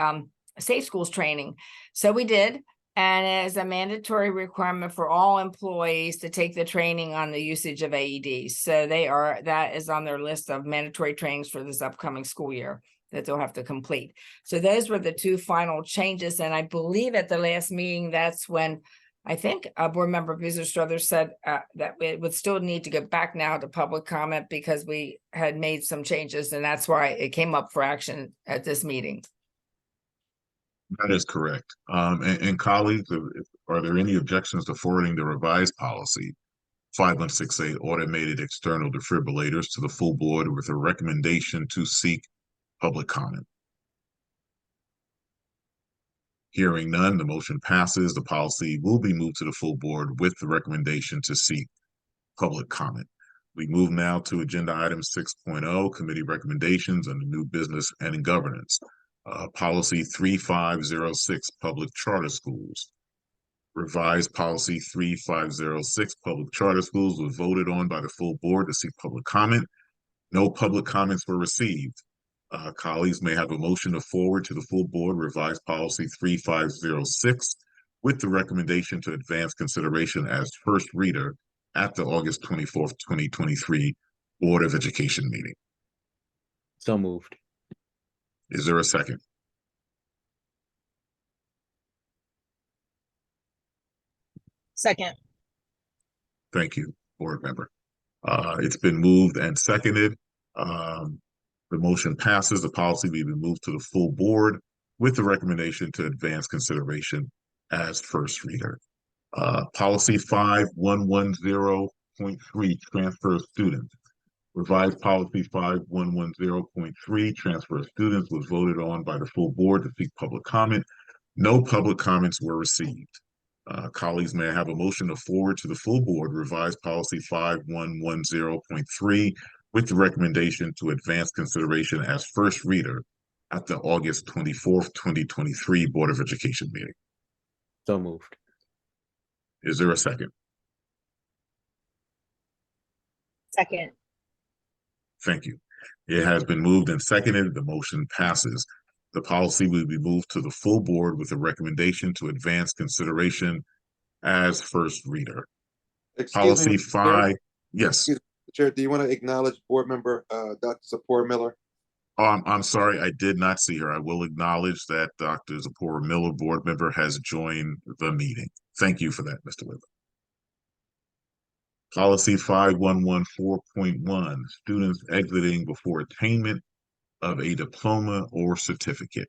safe schools training. So we did, and it is a mandatory requirement for all employees to take the training on the usage of AEDs. So that is on their list of mandatory trainings for this upcoming school year that they'll have to complete. So those were the two final changes, and I believe at the last meeting, that's when I think Board Member Buser-Struthers said that it would still need to get back now to public comment because we had made some changes, and that's why it came up for action at this meeting. That is correct. And colleagues, are there any objections to forwarding the revised policy 5168 automated external defibrillators to the full board with a recommendation to seek public comment? Hearing none, the motion passes. The policy will be moved to the full board with the recommendation to seek public comment. We move now to agenda item 6.0, committee recommendations under new business and governance. Policy 3506, public charter schools. Revised policy 3506, public charter schools, was voted on by the full board to seek public comment. No public comments were received. Colleagues may have a motion to forward to the full board revised policy 3506 with the recommendation to advance consideration as first reader at the August 24th, 2023 Board of Education meeting. So moved. Is there a second? Second. Thank you, board member. It's been moved and seconded. The motion passes. The policy will be moved to the full board with the recommendation to advance consideration as first reader. Policy 5110.3, transfer of students. Revised policy 5110.3, transfer of students, was voted on by the full board to seek public comment. No public comments were received. Colleagues, may I have a motion to forward to the full board revised policy 5110.3 with the recommendation to advance consideration as first reader at the August 24th, 2023 Board of Education meeting. So moved. Is there a second? Second. Thank you. It has been moved and seconded. The motion passes. The policy will be moved to the full board with a recommendation to advance consideration as first reader. Policy 5, yes. Chair, do you want to acknowledge board member Dr. Zipporah Miller? I'm sorry, I did not see her. I will acknowledge that Dr. Zipporah Miller, board member, has joined the meeting. Thank you for that, Mr. Whitler. Policy 5114.1, students exiting before attainment of a diploma or certificate.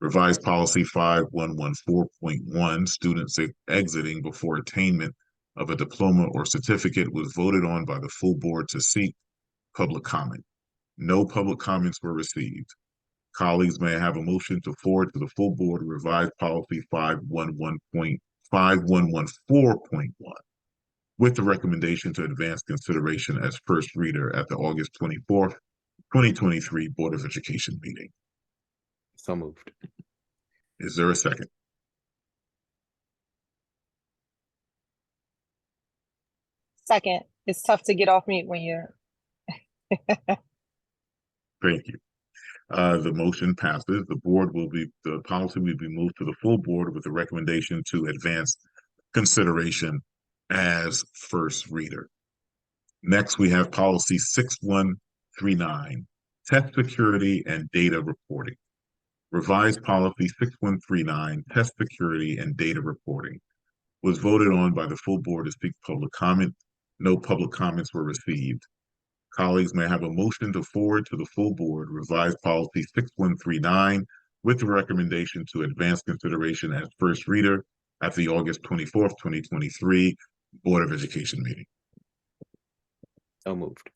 Revised policy 5114.1, students exiting before attainment of a diploma or certificate, was voted on by the full board to seek public comment. No public comments were received. Colleagues, may I have a motion to forward to the full board revised policy 5114.1 with the recommendation to advance consideration as first reader at the August 24th, 2023 Board of Education meeting. So moved. Is there a second? Second. It's tough to get off mute when you're. Thank you. The motion passes. The policy will be moved to the full board with a recommendation to advance consideration as first reader. Next, we have policy 6139, test security and data reporting. Revised policy 6139, test security and data reporting, was voted on by the full board to seek public comment. No public comments were received. Colleagues, may I have a motion to forward to the full board revised policy 6139 with the recommendation to advance consideration as first reader at the August 24th, 2023 Board of Education meeting. So moved.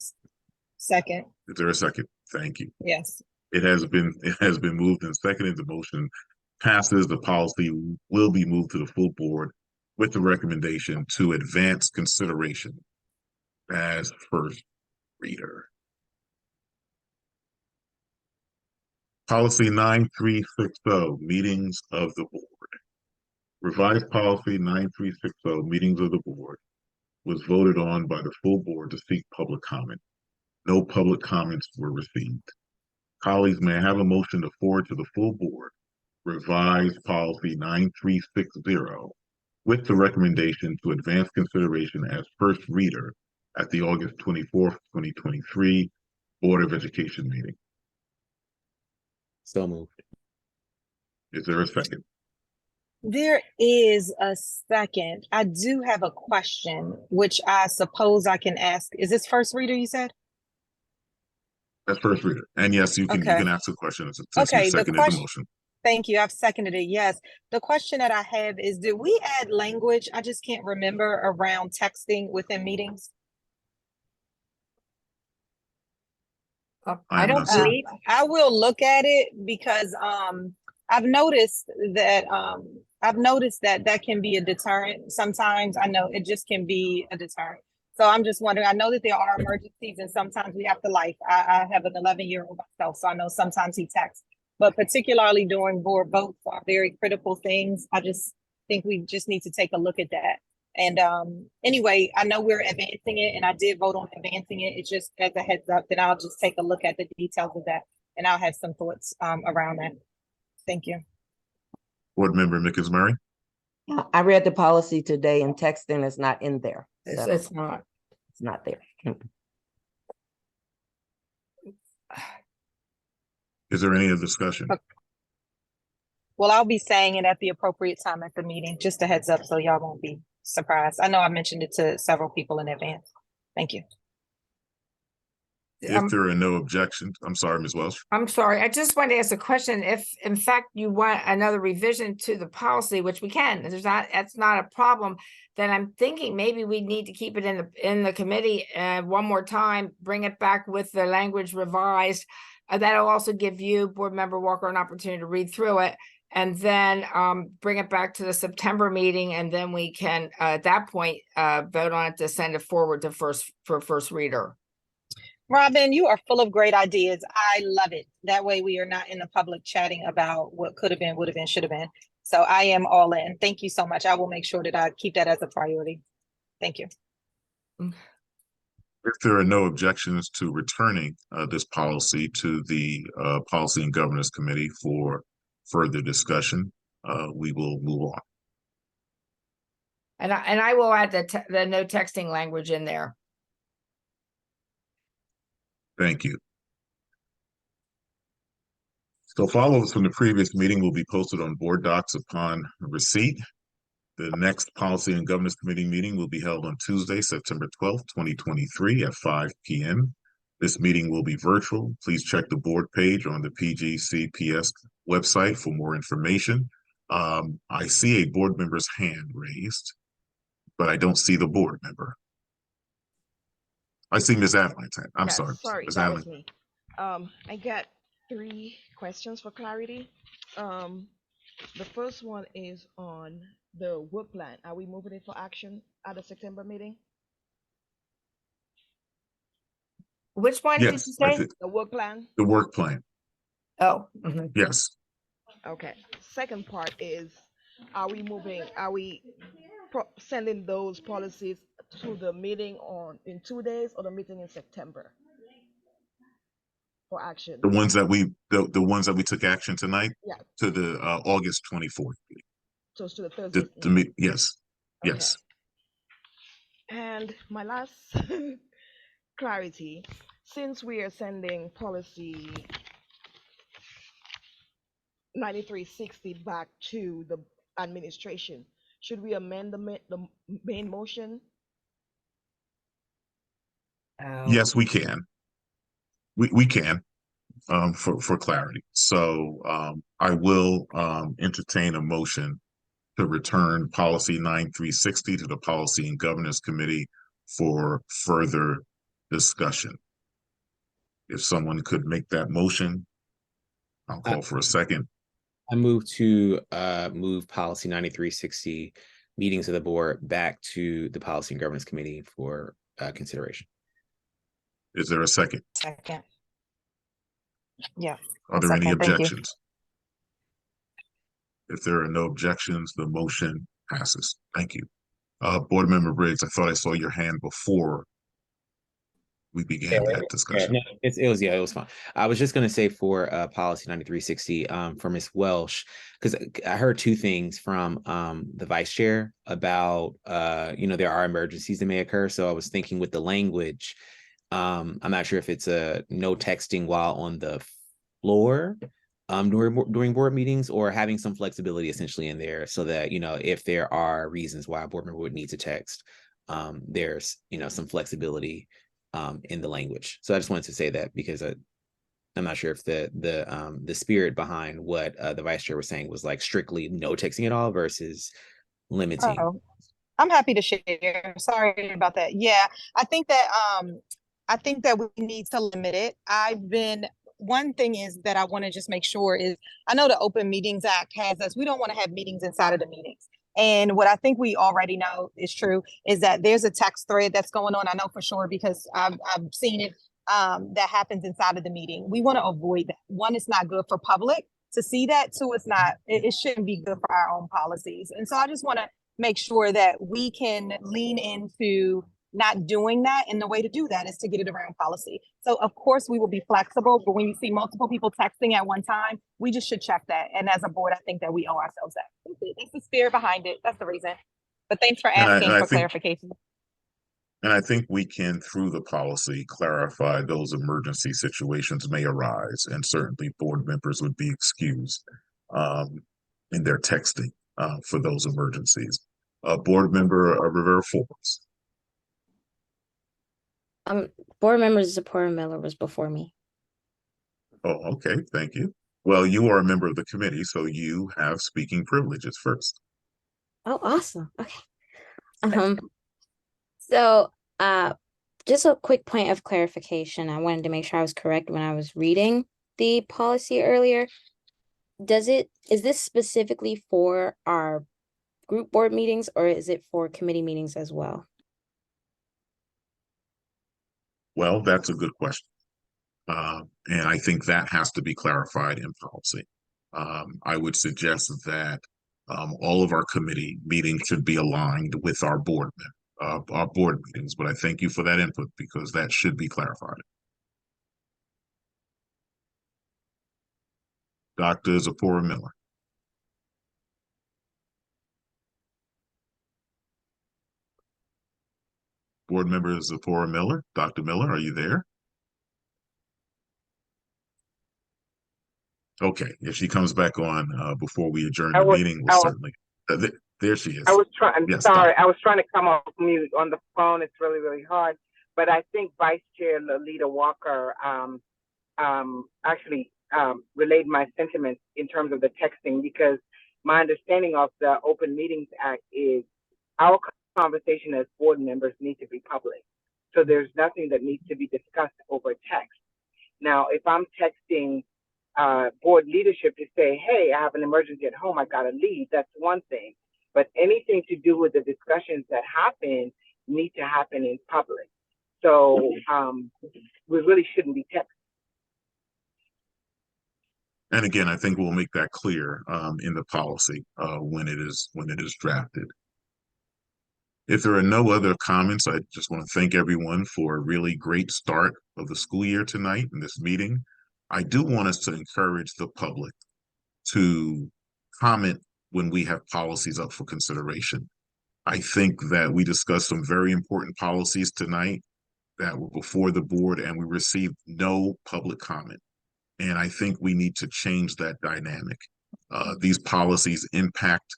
Second. Is there a second? Thank you. Yes. It has been moved and seconded. The motion passes. The policy will be moved to the full board with the recommendation to advance consideration as first reader. Policy 9360, meetings of the board. Revised policy 9360, meetings of the board, was voted on by the full board to seek public comment. No public comments were received. Colleagues, may I have a motion to forward to the full board revised policy 9360 with the recommendation to advance consideration as first reader at the August 24th, 2023 Board of Education meeting. So moved. Is there a second? There is a second. I do have a question, which I suppose I can ask. Is this first reader, you said? That's first reader. And yes, you can ask a question since Okay, you seconded the motion. Thank you. I've seconded it. Yes. The question that I have is, did we add language? I just can't remember, around texting within meetings. I don't sure. believe, I will look at it because I've noticed that that can be a deterrent. Sometimes I know it just can be a deterrent. So I'm just wondering, I know that there are emergencies and sometimes we have to I have an 11-year-old myself, so I know sometimes he texts, but particularly during board votes are very critical things. I just think we just need to take a look at that. And anyway, I know we're advancing it and I did vote on advancing it. It's just as a heads up, then I'll just take a look at the details of that and I'll have some thoughts around that. Thank you. Board Member Mickens Murray. I read the policy today and texting is not in there. It's, So it's not. it's not there. Is there any other discussion? Well, I'll be saying it at the appropriate time at the meeting, just a heads up so y'all won't be surprised. I know I mentioned it to several people in advance. Thank you. If there are no objections, I'm sorry, Ms. Welsh. I'm sorry, I just wanted to ask a question. If in fact you want another revision to the policy, which we can, that's not a problem, then I'm thinking maybe we need to keep it in the committee one more time, bring it back with the language revised. That'll also give you, Board Member Walker, an opportunity to read through it, and then bring it back to the September meeting, and then we can at that point vote on it to send it forward to first reader. Robin, you are full of great ideas. I love it. That way we are not in the public chatting about what could have been, would have been, should have been. So I am all in. Thank you so much. I will make sure that I keep that as a priority. Thank you. If there are no objections to returning this policy to the Policy and Governance Committee for further discussion, we will move on. And I will add the no texting language in there. Thank you. So follow-ups from the previous meeting will be posted on board docs upon receipt. The next Policy and Governance Committee meeting will be held on Tuesday, September 12th, 2023 at 5 p.m. This meeting will be virtual. Please check the board page on the PGCPS website for more information. I see a board member's hand raised, but I don't see the board member. I see Ms. Adeline. I'm sorry. Sorry, Ms. that Adeline. was me. I got 3 questions for clarity. The first one is on the work plan. Are we moving it for action at the September meeting? Which one did you Yes, say? The work plan? the work plan. Oh, mhm. Yes. Okay. Second part is, are we sending those policies to the meeting in 2 days or the meeting in September for action? The ones that we took action tonight. Yeah. To the August 24th. So it's to the Thursday. Yes. Okay. Yes. And my last clarity, since we are sending policy 9360 back to the administration, should we amend the main motion? Yes, we can. We can, for clarity. So I will entertain a motion to return policy 9360 to the Policy and Governance Committee for further discussion. If someone could make that motion, I'll call for a second. I move to move policy 9360 meetings of the board back to the Policy and Governance Committee for consideration. Is there a second? Second. Yeah. Are there any Second, thank you. objections? If there are no objections, the motion passes. Thank you. Board Member Briggs, I thought I saw your hand before we began that discussion. No, it was fine. I was just going to say for policy 9360 for Ms. Welsh, because I heard 2 things from the vice chair about there are emergencies that may occur. So I was thinking with the language, I'm not sure if it's a no texting while on the floor during board meetings, or having some flexibility essentially in there so that, if there are reasons why a board member would need to text, there's, some flexibility in the language. So I just wanted to say that because I'm not sure if the spirit behind what the vice chair was saying was like strictly no texting at all versus limiting. Oh, I'm happy to share. Sorry about that. Yeah, I think that we need to limit it. One thing is that I want to just make sure is, I know the Open Meetings Act has us, we don't want to have meetings inside of the meetings. And what I think we already know is true is that there's a text thread that's going on. I know for sure because I've seen it that happens inside of the meeting. We want to avoid that. One, it's not good for public to see that. 2, it shouldn't be good for our own policies. And so I just want to make sure that we can lean into not doing that. And the way to do that is to get it around policy. So of course we will be flexible, but when you see multiple people texting at one time, we just should check that. And as a board, I think that we owe ourselves that. That's the spirit behind it. That's the reason. But thanks for asking for clarification. And I think we can, through the policy, clarify those emergency situations may arise, and certainly board members would be excused in their texting for those emergencies. Board member Rivera Forbes. Board member Zipporah Miller was before me. Oh, okay, thank you. Well, you are a member of the committee, so you have speaking privileges first. Oh, awesome. Okay. So, just a quick point of clarification. I wanted to make sure I was correct when I was reading the policy earlier. Is this specifically for our group board meetings, or is it for committee meetings as well? Well, that's a good question. And I think that has to be clarified in policy. I would suggest that all of our committee meetings should be aligned with our board meetings, but I thank you for that input because that should be clarified. Dr. Zipporah Miller. Board member Zipporah Miller. Dr. Miller, are you there? Okay, if she comes back on before we adjourn the meeting, we'll certainly. There she is. I was trying. I'm Yes, sorry. Doctor. I was trying to come off mute on the phone. It's really, really hard. But I think Vice Chair Lolita Walker actually relayed my sentiments in terms of the texting, because my understanding of the Open Meetings Act is our conversation as board members need to be public. So there's nothing that needs to be discussed over text. Now, if I'm texting board leadership to say, hey, I have an emergency at home, I gotta leave, that's one thing. But anything to do with the discussions that happen need to happen in public. So we really shouldn't be texting. And again, I think we'll make that clear in the policy when it is drafted. If there are no other comments, I just want to thank everyone for a really great start of the school year tonight in this meeting. I do want us to encourage the public to comment when we have policies up for consideration. I think that we discussed some very important policies tonight that were before the board and we received no public comment. And I think we need to change that dynamic. These policies impact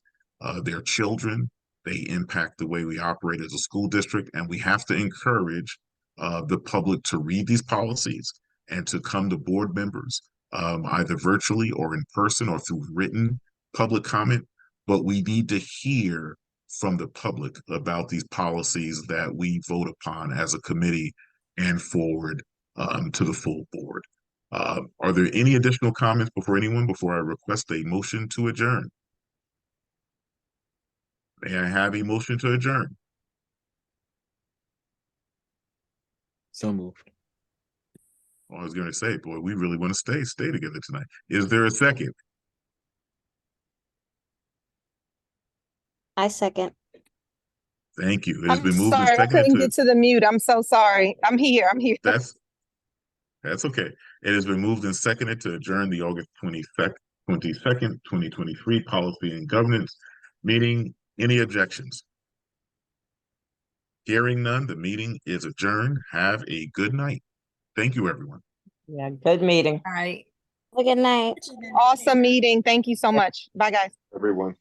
their children. They impact the way we operate as a school district, and we have to encourage the public to read these policies and to come to board members, either virtually or in person or through written public comment. But we need to hear from the public about these policies that we vote upon as a committee and forward to the full board. Are there any additional comments before I request a motion to adjourn? May I have a motion to adjourn? So moved. I was going to say, boy, we really want to stay together tonight. Is there a second? I second. Thank you. It has I'm been moved and sorry, I seconded couldn't get to the mute. I'm so sorry. I'm here. That's okay. It has been moved and seconded to adjourn the August 22nd, 2023 Policy and Governance meeting. Any objections? Hearing none, the meeting is adjourned. Have a good night. Thank you, everyone. Yeah, good meeting. All right. Have a good night. Awesome meeting. Thank you so much. Bye, guys. Everyone.